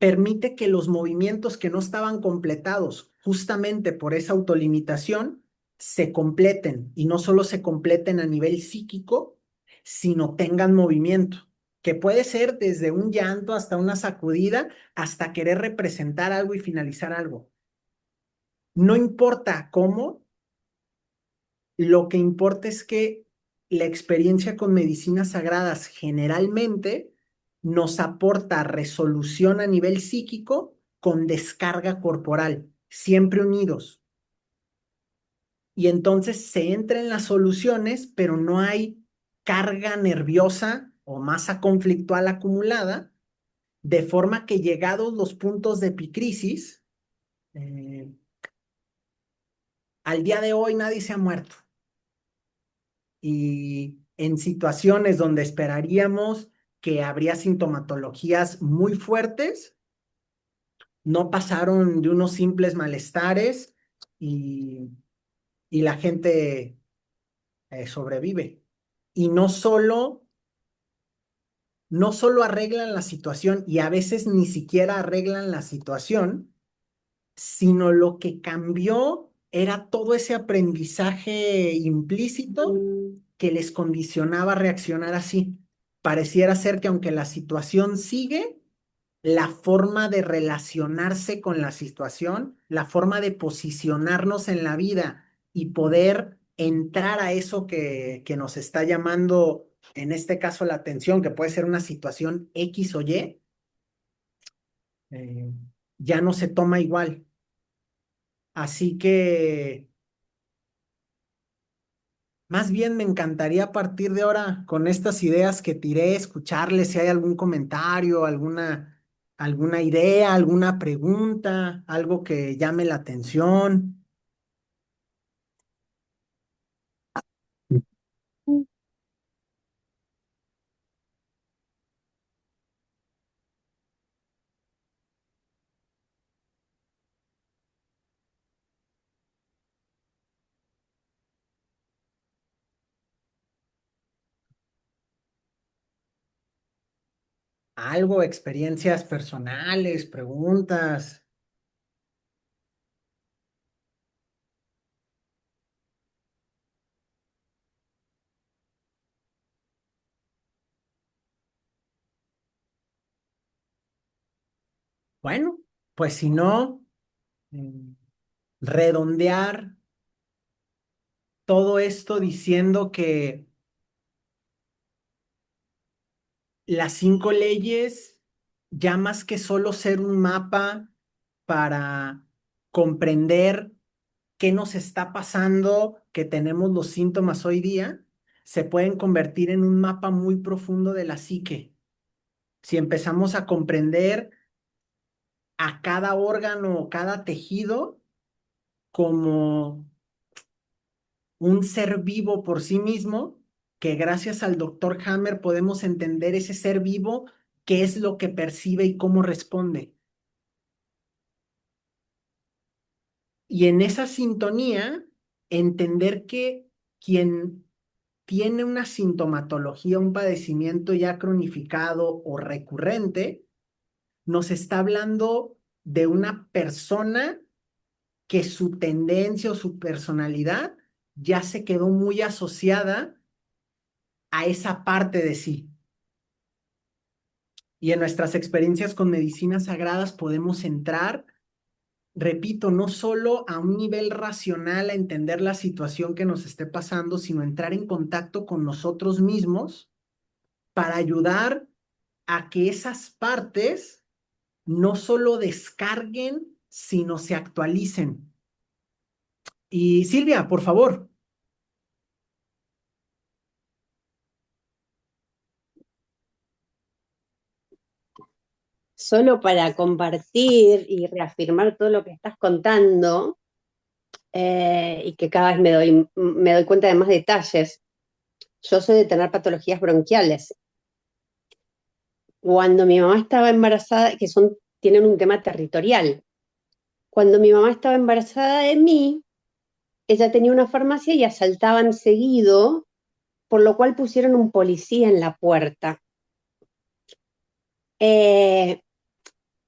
permite que los movimientos que no estaban completados justamente por esa autolimitación se completen y no solo se completen a nivel psíquico, sino tengan movimiento, que puede ser desde un llanto hasta una sacudida, hasta querer representar algo y finalizar algo. No importa cómo, lo que importa es que la experiencia con medicinas sagradas generalmente nos aporta resolución a nivel psíquico con descarga corporal, siempre unidos. Y entonces se entra en las soluciones, pero no hay carga nerviosa o masa conflictual acumulada, de forma que llegados los puntos de epicrisis, eh, al día de hoy nadie se ha muerto. Y en situaciones donde esperaríamos que habría sintomatologías muy fuertes, no pasaron de unos simples malestares y, y la gente sobrevive. Y no solo no solo arreglan la situación y a veces ni siquiera arreglan la situación, sino lo que cambió era todo ese aprendizaje implícito que les condicionaba a reaccionar así. Pareciera ser que aunque la situación sigue, la forma de relacionarse con la situación, la forma de posicionarnos en la vida y poder entrar a eso que nos está llamando, en este caso, la atención, que puede ser una situación X o Y, eh, ya no se toma igual. Así que más bien me encantaría a partir de ahora, con estas ideas que tiré, escucharles si hay algún comentario, alguna idea, alguna pregunta, algo que llame la atención. Algo, experiencias personales, preguntas. Bueno, pues si no, mm, redondear todo esto diciendo que las 5 leyes, ya más que solo ser un mapa para comprender qué nos está pasando, que tenemos los síntomas hoy día, se pueden convertir en un mapa muy profundo de la psique. Si empezamos a comprender a cada órgano o cada tejido como un ser vivo por sí mismo, que gracias al doctor Hammer podemos entender ese ser vivo, qué es lo que percibe y cómo responde. Y en esa sintonía, entender que quien tiene una sintomatología, un padecimiento ya cronificado o recurrente, nos está hablando de una persona que su tendencia o su personalidad ya se quedó muy asociada a esa parte de sí. Y en nuestras experiencias con medicinas sagradas podemos entrar, repito, no solo a un nivel racional a entender la situación que nos esté pasando, sino entrar en contacto con nosotros mismos para ayudar a que esas partes no solo descarguen, sino se actualicen. Y Silvia, por favor. Solo para compartir y reafirmar todo lo que estás contando, y que cada vez me doy cuenta de más detalles. Yo soy de tener patologías bronquiales. Cuando mi mamá estaba embarazada, tienen un tema territorial. Cuando mi mamá estaba embarazada de mí, ella tenía una farmacia y asaltaban seguido, por lo cual pusieron un policía en la puerta. Eh,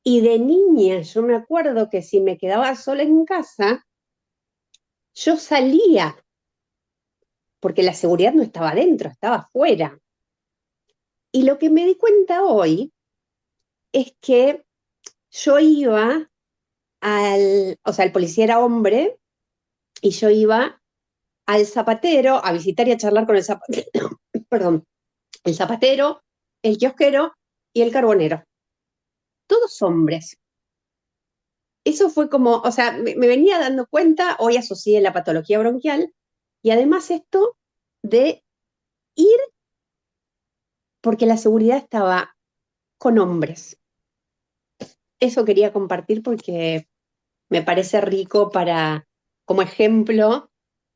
y de niña yo me acuerdo que si me quedaba sola en casa, yo salía, porque la seguridad no estaba adentro, estaba afuera. Y lo que me di cuenta hoy es que yo iba o sea, el policía era hombre, y yo iba al zapatero a visitar y a charlar con el zapatero, perdón, el zapatero, el kiosquero y el carbonero. Todos hombres. Eso fue como, o sea, me venía dando cuenta, hoy asocié la patología bronquial y además esto de ir porque la seguridad estaba con hombres. Eso quería compartir porque me parece rico como ejemplo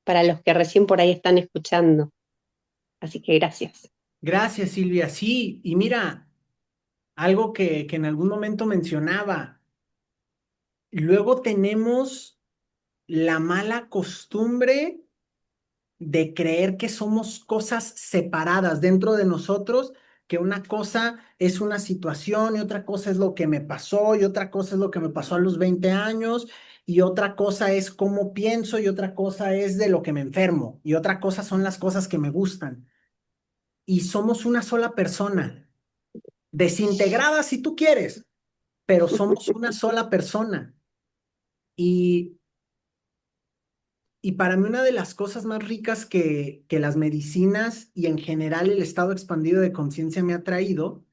para los que recién por ahí están escuchando. Así que gracias. Gracias, Silvia. Sí, y mira, algo que en algún momento mencionaba, luego tenemos la mala costumbre de creer que somos cosas separadas dentro de nosotros. que una cosa es una situación y otra cosa es lo que me pasó y otra cosa es lo que me pasó a los 20 años y otra cosa es cómo pienso y otra cosa es de lo que me enfermo y otra cosa son las cosas que me gustan. Y somos una sola persona, desintegrada si tú quieres, pero somos una sola persona. Y, y para mí una de las cosas más ricas que las medicinas y en general el estado expandido de conciencia me ha traído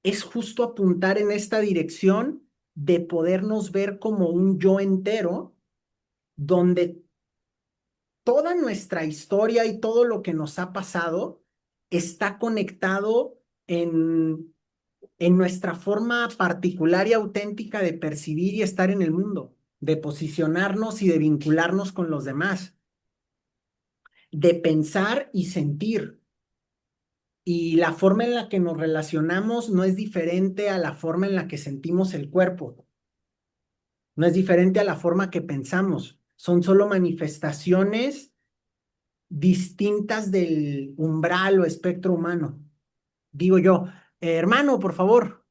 es justo apuntar en esta dirección de podernos ver como un yo entero, donde toda nuestra historia y todo lo que nos ha pasado está conectado en nuestra forma particular y auténtica de percibir y estar en el mundo, de posicionarnos y de vincularnos con los demás, de pensar y sentir. Y la forma en la que nos relacionamos no es diferente a la forma en la que sentimos el cuerpo, no es diferente a la forma que pensamos, son solo manifestaciones distintas del umbral o espectro humano. Digo yo, hermano, por favor,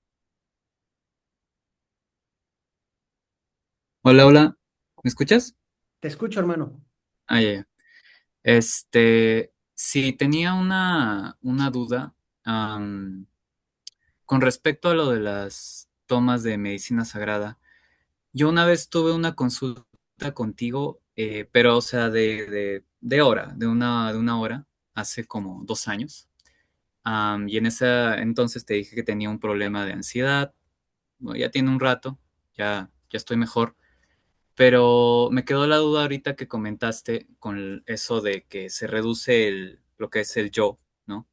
Hola, hola. ¿Me escuchas? te escucho, hermano. Ah, ya, ya. Sí, tenía una duda con respecto a lo de las tomas de medicina sagrada. Yo una vez tuve una consulta contigo, pero o sea, de hora, de una hora, hace como 2 años. Y en ese entonces te dije que tenía un problema de ansiedad. Bueno, ya tiene un rato, ya estoy mejor. Pero me quedó la duda ahorita que comentaste con eso de que se reduce lo que es el yo, ¿no?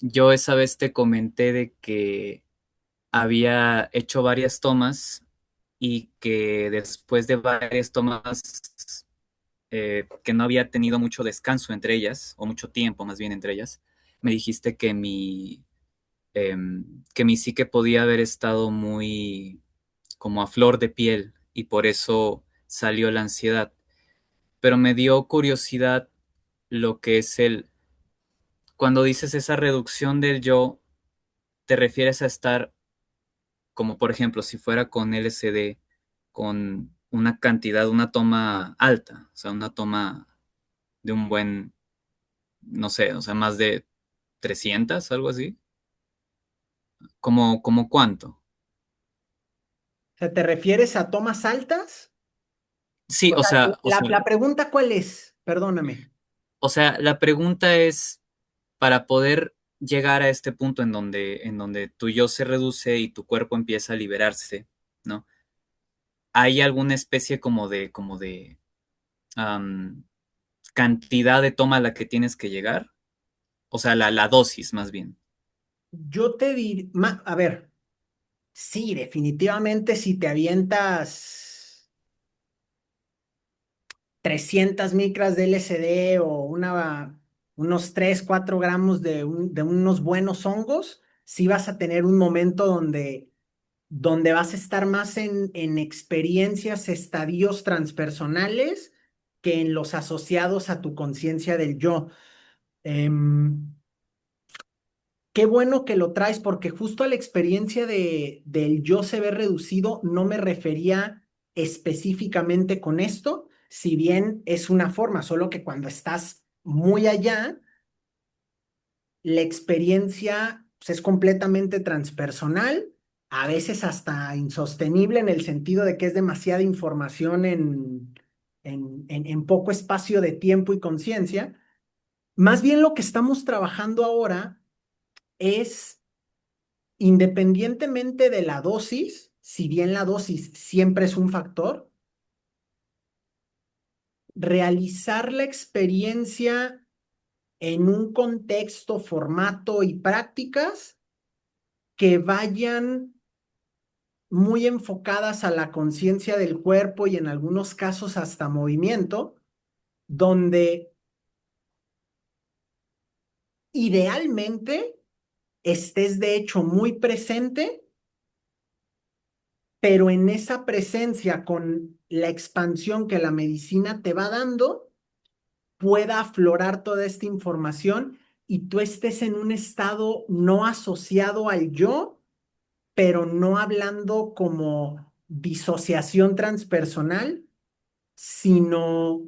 Yo esa vez te comenté de que había hecho varias tomas y que después de varias tomas, que no había tenido mucho descanso entre ellas, o mucho tiempo más bien entre ellas, me dijiste que mi psique podía haber estado muy como a flor de piel y por eso salió la ansiedad. Pero me dio curiosidad lo que es cuando dices esa reducción del yo, ¿te refieres a estar como por ejemplo si fuera con LSD, con una cantidad, una toma alta, o sea, una toma de un buen, no sé, o sea, más de 300, algo así? ¿Como cuánto? O sea, ¿te refieres a tomas altas? Sí, O o sea, sea, o sea, la pregunta ¿cuál es? Perdóname. o sea, la pregunta es para poder llegar a este punto en donde tu yo se reduce y tu cuerpo empieza a liberarse, ¿no? ¿Hay alguna especie como de am, cantidad de toma a la que tienes que llegar? O sea, la dosis más bien. Yo te diría, a ver, sí, definitivamente si te avientas 300 micras de LSD o unos 3 4 gramos de unos buenos hongos, sí vas a tener un momento donde vas a estar más en experiencias, estadios transpersonales que en los asociados a tu conciencia del yo. Em, Qué bueno que lo traes porque justo a la experiencia del yo se ve reducido no me refería específicamente con esto, si bien es una forma, solo que cuando estás muy allá, la experiencia pues, es completamente transpersonal, a veces hasta insostenible en el sentido de que es demasiada información en poco espacio de tiempo y conciencia. Más bien lo que estamos trabajando ahora es independientemente de la dosis, si bien la dosis siempre es un factor, realizar la experiencia en un contexto, formato y prácticas que vayan muy enfocadas a la conciencia del cuerpo y en algunos casos hasta movimiento, donde idealmente estés de hecho muy presente, pero en esa presencia con la expansión que la medicina te va dando, pueda aflorar toda esta información y tú estés en un estado no asociado al yo, pero no hablando como disociación transpersonal, sino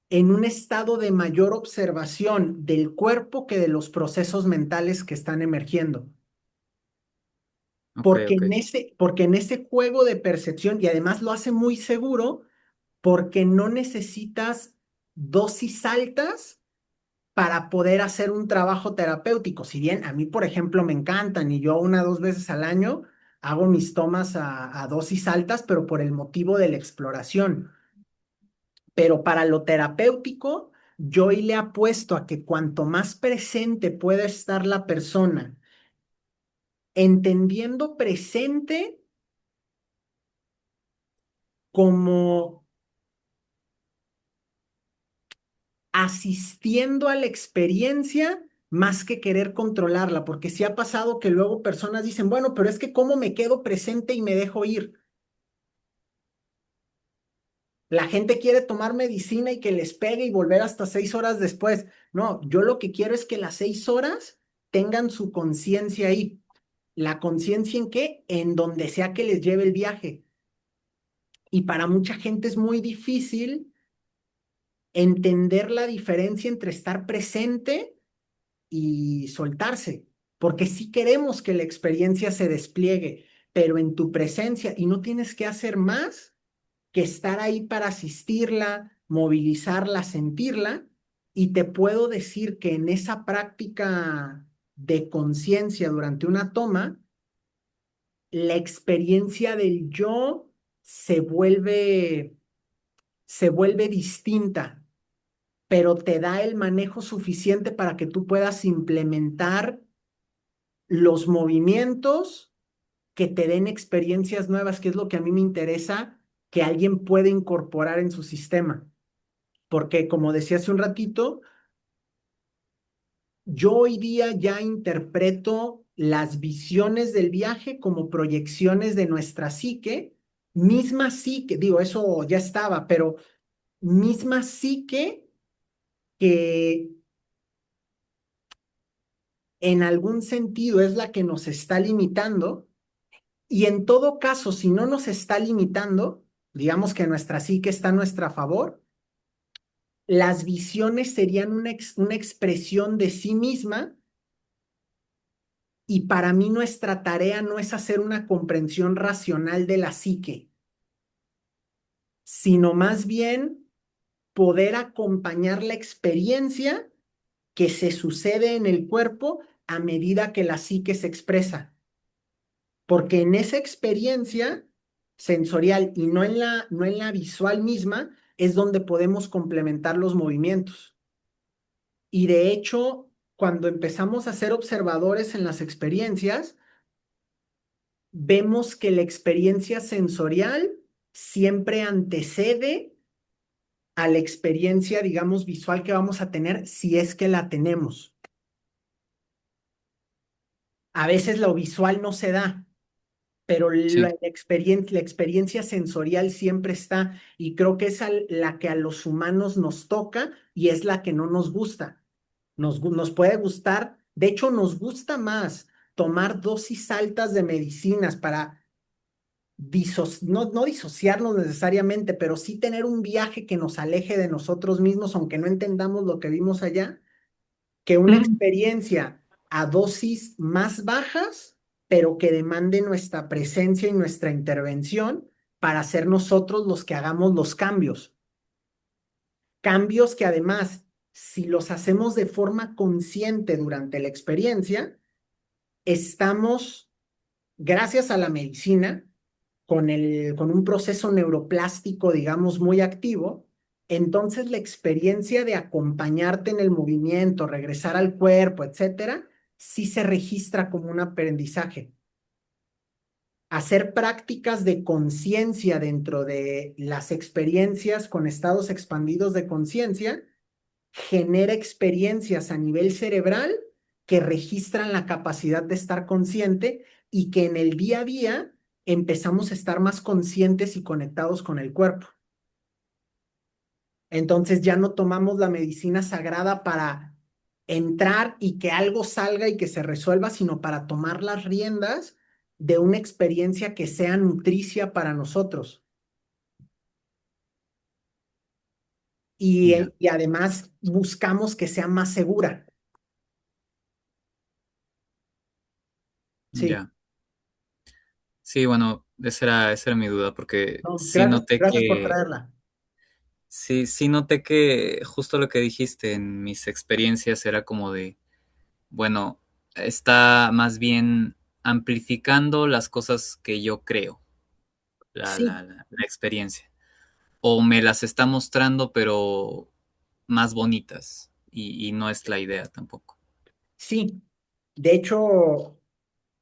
en un estado de mayor observación del cuerpo que de los procesos mentales que están emergiendo. Ok, ok. Porque en ese juego de percepción, y además lo hace muy seguro, porque no necesitas dosis altas para poder hacer un trabajo terapéutico. Si bien a mí, por ejemplo, me encantan y yo 1 o 2 veces al año hago mis tomas a dosis altas, pero por el motivo de la exploración. Pero para lo terapéutico, yo hoy le apuesto a que cuanto más presente pueda estar la persona, entendiendo presente como asistiendo a la experiencia más que querer controlarla, porque sí ha pasado que luego personas dicen, bueno, pero es que cómo me quedo presente y me dejo ir. La gente quiere tomar medicina y que les pegue y volver hasta 6 horas después. No, yo lo que quiero es que las 6 horas tengan su conciencia ahí. ¿La conciencia en qué? En donde sea que les lleve el viaje. Y para mucha gente es muy difícil entender la diferencia entre estar presente y soltarse, porque sí queremos que la experiencia se despliegue, pero en tu presencia y no tienes que hacer más que estar ahí para asistirla, movilizarla, sentirla, y te puedo decir que en esa práctica de conciencia durante una toma, la experiencia del yo se vuelve, se vuelve distinta, pero te da el manejo suficiente para que tú puedas implementar los movimientos que te den experiencias nuevas, que es lo que a mí me interesa que alguien pueda incorporar en su sistema. Porque como decía hace un ratito, yo hoy día ya interpreto las visiones del viaje como proyecciones de nuestra psique, misma psique, digo, eso ya estaba, pero misma psique que en algún sentido es la que nos está limitando. Y en todo caso, si no nos está limitando, digamos que nuestra psique está a nuestra favor, las visiones serían una expresión de sí misma, y para mí nuestra tarea no es hacer una comprensión racional de la psique, sino más bien poder acompañar la experiencia que se sucede en el cuerpo a medida que la psique se expresa. Porque en esa experiencia sensorial y no en la visual misma es donde podemos complementar los movimientos. Y de hecho, cuando empezamos a ser observadores en las experiencias, vemos que la experiencia sensorial siempre antecede a la experiencia, digamos, visual que vamos a tener si es que la tenemos. A veces lo visual no se da, pero Sí, la experiencia sensorial siempre está, y creo que es la que a los humanos nos toca y es la que no nos gusta. Nos puede gustar, de hecho nos gusta más tomar dosis altas de medicinas para no disociarnos necesariamente, pero sí tener un viaje que nos aleje de nosotros mismos, aunque no entendamos lo que vimos allá, que una experiencia a dosis más bajas, pero que demande nuestra presencia y nuestra intervención para ser nosotros los que hagamos los cambios. Cambios que además, si los hacemos de forma consciente durante la experiencia, estamos, gracias a la medicina, con un proceso neuroplástico, digamos, muy activo. Entonces la experiencia de acompañarte en el movimiento, regresar al cuerpo, etcétera, sí se registra como un aprendizaje. Hacer prácticas de conciencia dentro de las experiencias con estados expandidos de conciencia genera experiencias a nivel cerebral que registran la capacidad de estar consciente, y que en el día a día empezamos a estar más conscientes y conectados con el cuerpo. Entonces ya no tomamos la medicina sagrada para entrar y que algo salga y que se resuelva, sino para tomar las riendas de una experiencia que sea nutricia para nosotros. Ya, Y además buscamos que sea más segura. Sí, ya. Sí, bueno, esa era mi duda, porque no, gracias, gracias por traerla. sí noté que justo lo que dijiste en mis experiencias era como de, bueno, está más bien amplificando las cosas que yo creo, Sí, la experiencia. O me las está mostrando, pero más bonitas. Y no es la idea tampoco. sí. De hecho,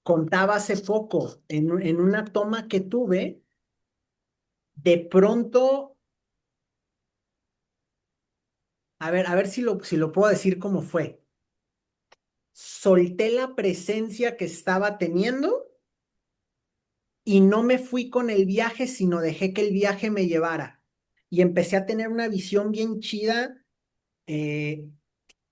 contaba hace poco en una toma que tuve, de pronto, a ver si lo puedo decir cómo fue. Solté la presencia que estaba teniendo y no me fui con el viaje, sino dejé que el viaje me llevara. Y empecé a tener una visión bien chida eh,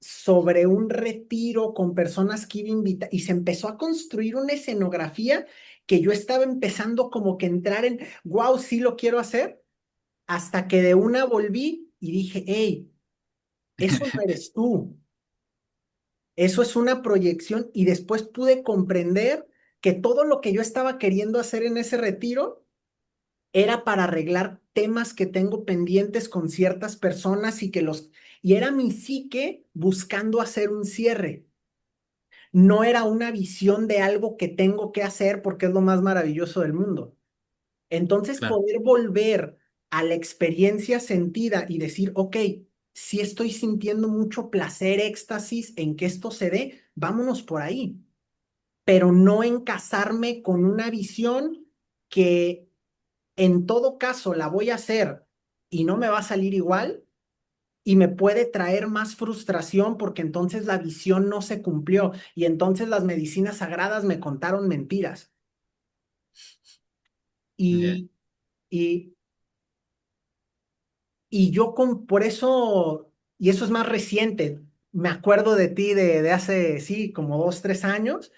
sobre un retiro con personas que iba a invitar y se empezó a construir una escenografía que yo estaba empezando como que entrar en, wow, sí lo quiero hacer, hasta que de una volví y dije, hey, eso no eres tú, eso es una proyección y después pude comprender que todo lo que yo estaba queriendo hacer en ese retiro era para arreglar temas que tengo pendientes con ciertas personas y era mi psique buscando hacer un cierre. No era una visión de algo que tengo que hacer porque es lo más maravilloso del mundo. Entonces, Claro, poder volver a la experiencia sentida y decir, ok, si estoy sintiendo mucho placer, éxtasis en que esto se dé, vámonos por ahí, pero no en casarme con una visión que en todo caso la voy a hacer y no me va a salir igual y me puede traer más frustración porque entonces la visión no se cumplió y entonces las medicinas sagradas me contaron mentiras. ya, Y, y, y yo por eso, y eso es más reciente, me acuerdo de ti de hace, sí, como 2, 3 años,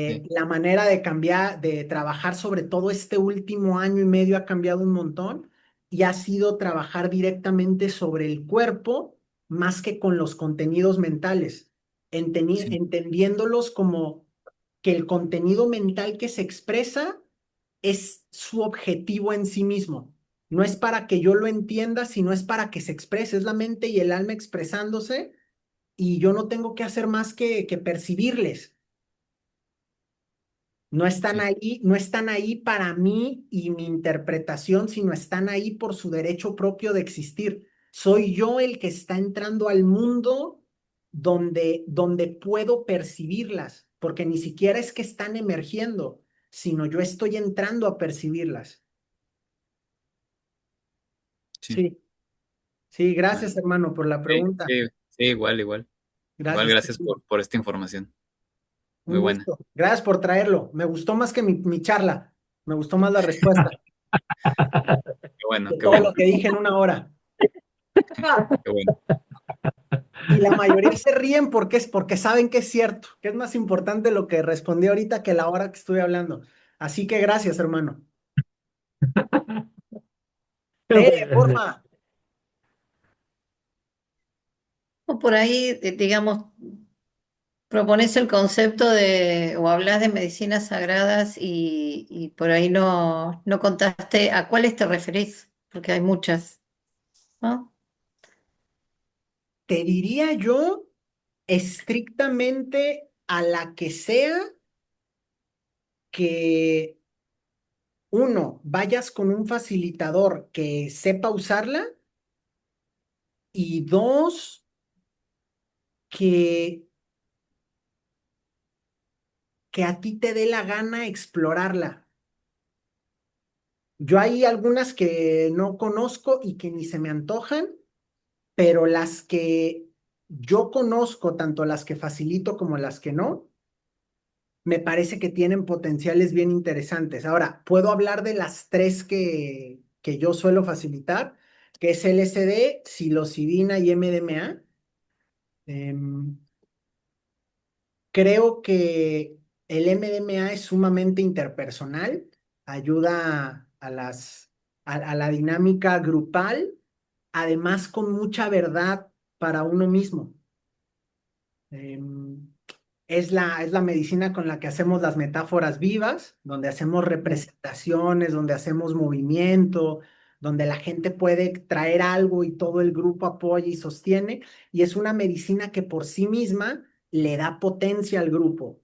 sí, la manera de cambiar, de trabajar sobre todo este último año y medio ha cambiado un montón y ha sido trabajar directamente sobre el cuerpo más que con los contenidos mentales, sí, entendiéndolos como que el contenido mental que se expresa es su objetivo en sí mismo. No es para que yo lo entienda, sino es para que se exprese, es la mente y el alma expresándose y yo no tengo que hacer más que percibirles. No están sí, ahí, no están ahí para mí y mi interpretación, sino están ahí por su derecho propio de existir. Soy yo el que está entrando al mundo donde puedo percibirlas, porque ni siquiera es que están emergiendo, sino yo estoy entrando a percibirlas. sí. Sí, sí, gracias, Vale. hermano, por la Sí, pregunta. sí, sí, igual, igual. Igual, Gracias. gracias por esta información. Muy Un buena. gusto. Gracias por traerlo. Me gustó más que mi charla. Me gustó más la respuesta Qué bueno, de qué todo bueno, lo que dije en una hora. qué bueno. Y la mayoría se ríen porque saben que es cierto, que es más importante lo que respondí ahorita que la hora que estuve hablando. Así que gracias, hermano. Tere, porfa. O por ahí, digamos, propones el concepto de, o hablas de medicinas sagradas y por ahí no contaste a cuáles te referís, porque hay muchas, ¿no? Te diría yo estrictamente a la que sea que uno, vayas con un facilitador que sepa usarla y dos, que, que a ti te dé la gana explorarla. Yo hay algunas que no conozco y que ni se me antojan, pero las que yo conozco, tanto las que facilito como las que no, me parece que tienen potenciales bien interesantes. Ahora, puedo hablar de las tres que yo suelo facilitar, que es LSD, psilocibina y MDMA. Creo que el MDMA es sumamente interpersonal, ayuda a la dinámica grupal, además con mucha verdad para uno mismo. Em, es la medicina con la que hacemos las metáforas vivas, donde hacemos representaciones, donde hacemos movimiento, donde la gente puede traer algo y todo el grupo apoya y sostiene, y es una medicina que por sí misma le da potencia al grupo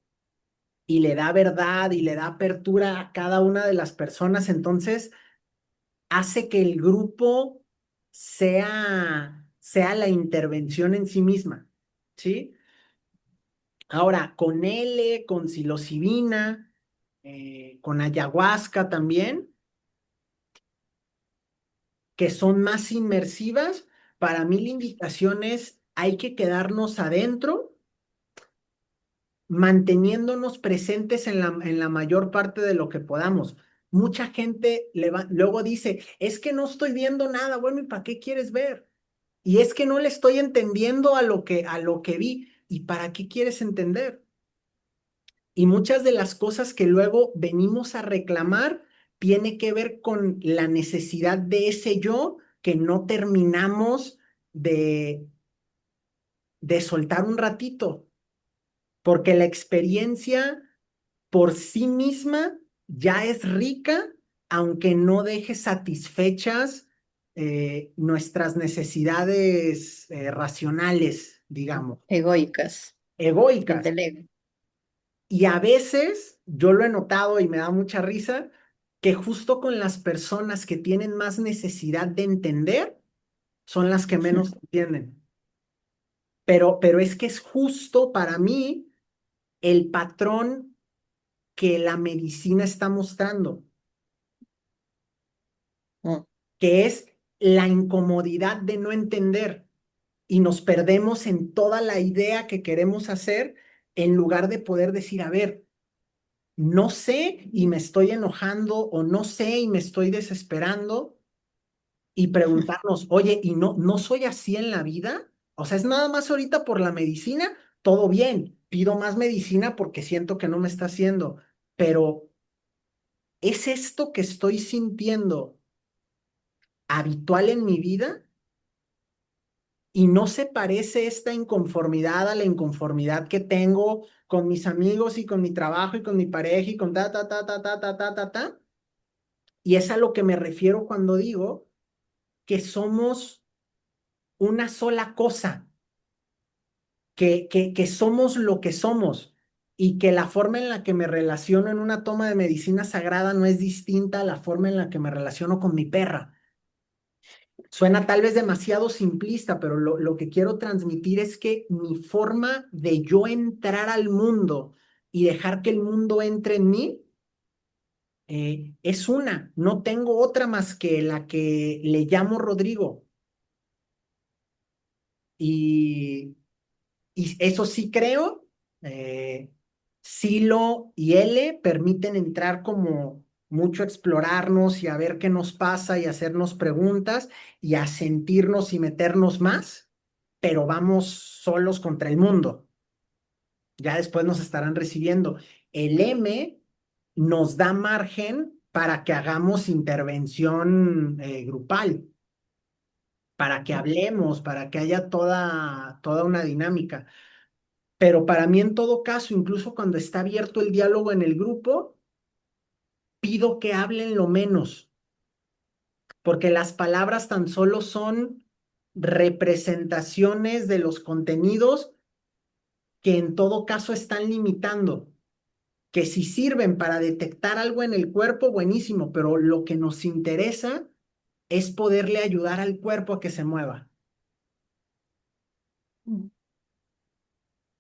y le da verdad y le da apertura a cada una de las personas, entonces hace que el grupo sea la intervención en sí misma, ¿sí? Ahora, con L, con psilocibina, con ayahuasca también, que son más inmersivas, para mí la invitación es, hay que quedarnos adentro, manteniéndonos presentes en la mayor parte de lo que podamos. Mucha gente luego dice, es que no estoy viendo nada, bueno, ¿y para qué quieres ver? Y es que no le estoy entendiendo a lo que vi. ¿Y para qué quieres entender? Y muchas de las cosas que luego venimos a reclamar tiene que ver con la necesidad de ese yo que no terminamos de, de soltar un ratito, porque la experiencia por sí misma ya es rica, aunque no deje satisfechas nuestras necesidades racionales, digamos, Egoicas, egoicas. del ego. Y a veces, yo lo he notado y me da mucha risa, que justo con las personas que tienen más necesidad de entender, son las que menos entienden. Pero es que es justo para mí el patrón que la medicina está mostrando, Mm. que es la incomodidad de no entender y nos perdemos en toda la idea que queremos hacer en lugar de poder decir, a ver, no sé y me estoy enojando o no sé y me estoy desesperando y preguntarnos, oye, ¿y no soy así en la vida? O sea, es nada más ahorita por la medicina, todo bien, pido más medicina porque siento que no me está haciendo, pero ¿es esto que estoy sintiendo habitual en mi vida? Y no se parece esta inconformidad a la inconformidad que tengo con mis amigos y con mi trabajo y con mi pareja y con ta, ta, ta, ta, ta, ta, ta, ta, ta. Y es a lo que me refiero cuando digo que somos una sola cosa, que somos lo que somos y que la forma en la que me relaciono en una toma de medicina sagrada no es distinta a la forma en la que me relaciono con mi perra. Suena tal vez demasiado simplista, pero lo que quiero transmitir es que mi forma de yo entrar al mundo y dejar que el mundo entre en mí es una, no tengo otra más que la que le llamo Rodrigo. Y, y eso sí creo, Silo y L permiten entrar como mucho a explorarnos y a ver qué nos pasa y hacernos preguntas y a sentirnos y meternos más, pero vamos solos contra el mundo. Ya después nos estarán recibiendo. El M nos da margen para que hagamos intervención grupal, para que hablemos, para que haya toda una dinámica. Pero para mí, en todo caso, incluso cuando está abierto el diálogo en el grupo, pido que hablen lo menos, porque las palabras tan solo son representaciones de los contenidos que en todo caso están limitando, que si sirven para detectar algo en el cuerpo, buenísimo, pero lo que nos interesa es poderle ayudar al cuerpo a que se mueva,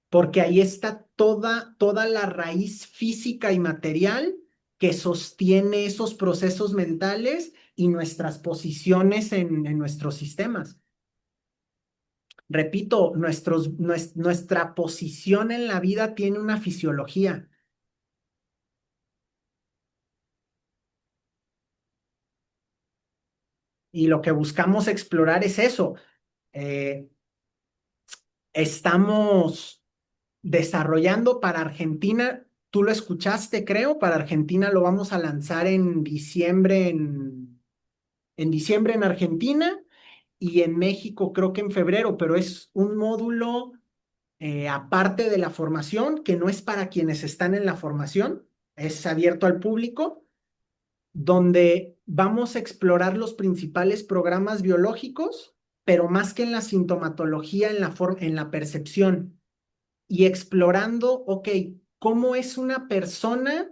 porque ahí está toda la raíz física y material que sostiene esos procesos mentales y nuestras posiciones en nuestros sistemas. Repito, nuestra posición en la vida tiene una fisiología y lo que buscamos explorar es eso. Eh, estamos desarrollando para Argentina. Tú lo escuchaste, creo. Para Argentina lo vamos a lanzar en diciembre en diciembre en Argentina y en México creo que en febrero, pero es un módulo aparte de la formación, que no es para quienes están en la formación, es abierto al público, donde vamos a explorar los principales programas biológicos, pero más que en la sintomatología, en la percepción y explorando, ok, ¿cómo es una persona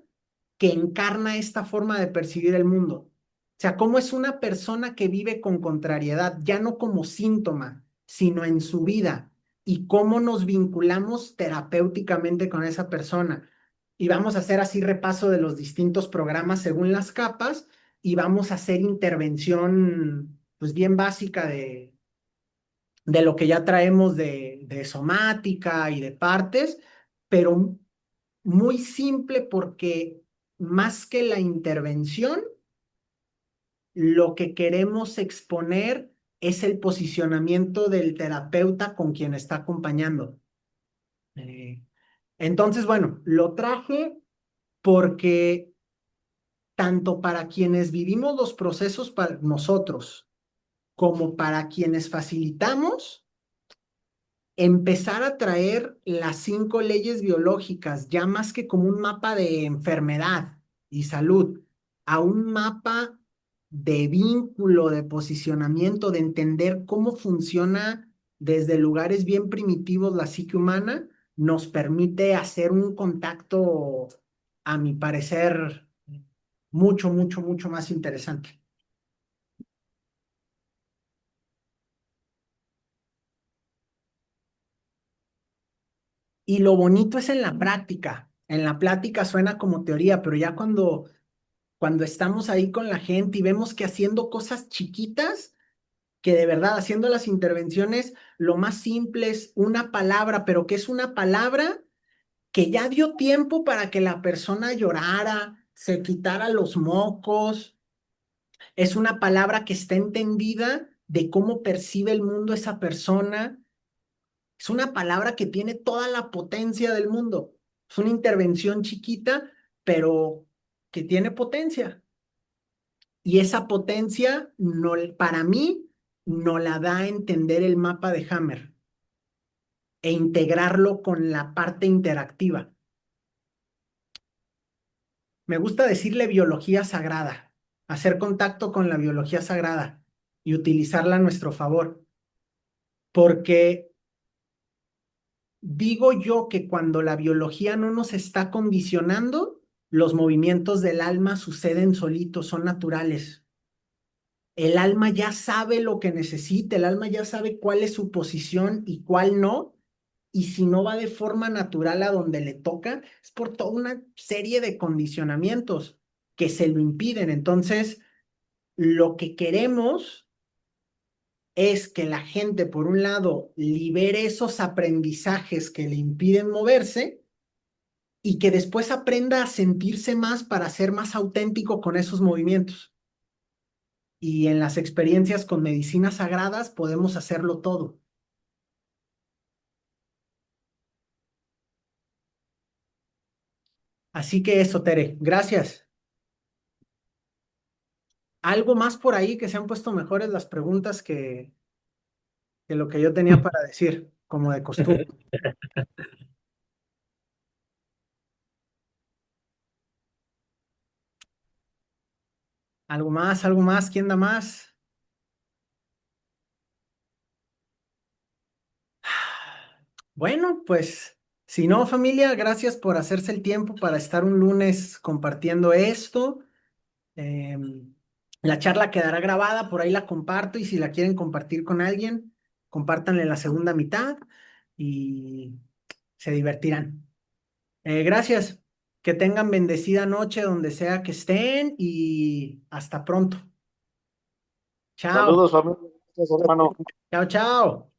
que encarna esta forma de percibir el mundo? O sea, ¿cómo es una persona que vive con contrariedad, ya no como síntoma, sino en su vida? ¿Y cómo nos vinculamos terapéuticamente con esa persona? Y vamos a hacer así repaso de los distintos programas según las capas y vamos a hacer intervención, pues bien básica de lo que ya traemos de somática y de partes, pero muy simple porque más que la intervención, lo que queremos exponer es el posicionamiento del terapeuta con quien está acompañando. Eh, entonces, bueno, lo traje porque tanto para quienes vivimos los procesos para nosotros como para quienes facilitamos, empezar a traer las 5 leyes biológicas, ya más que como un mapa de enfermedad y salud, a un mapa de vínculo, de posicionamiento, de entender cómo funciona desde lugares bien primitivos la psique humana, nos permite hacer un contacto, a mi parecer, mucho, mucho, mucho más interesante. Y lo bonito es en la práctica. En la plática suena como teoría, pero ya cuando estamos ahí con la gente y vemos que haciendo cosas chiquitas, que de verdad haciendo las intervenciones, lo más simple es una palabra, pero que es una palabra que ya dio tiempo para que la persona llorara, se quitara los mocos. Es una palabra que está entendida de cómo percibe el mundo esa persona. Es una palabra que tiene toda la potencia del mundo. Es una intervención chiquita, pero que tiene potencia. Y esa potencia, no, para mí, no la da a entender el mapa de Hammer e integrarlo con la parte interactiva. Me gusta decirle biología sagrada, hacer contacto con la biología sagrada y utilizarla a nuestro favor. Porque digo yo que cuando la biología no nos está condicionando, los movimientos del alma suceden solitos, son naturales. El alma ya sabe lo que necesita, el alma ya sabe cuál es su posición y cuál no, y si no va de forma natural a donde le toca, es por toda una serie de condicionamientos que se lo impiden. Entonces, lo que queremos es que la gente, por un lado, libere esos aprendizajes que le impiden moverse y que después aprenda a sentirse más para ser más auténtico con esos movimientos. Y en las experiencias con medicinas sagradas podemos hacerlo todo. Así que eso, Tere, gracias. ¿Algo más por ahí que se han puesto mejores las preguntas que lo que yo tenía para decir, como de costumbre? ¿Algo más? ¿Algo más? ¿Quién da más? Bueno, pues si no, familia, gracias por hacerse el tiempo para estar un lunes compartiendo esto. La charla quedará grabada, por ahí la comparto y si la quieren compartir con alguien, compártanle la segunda mitad y se divertirán. Gracias. Que tengan bendecida noche donde sea que estén y hasta pronto. Chao, Saludos, familia. Gracias, hermano. chao, chao.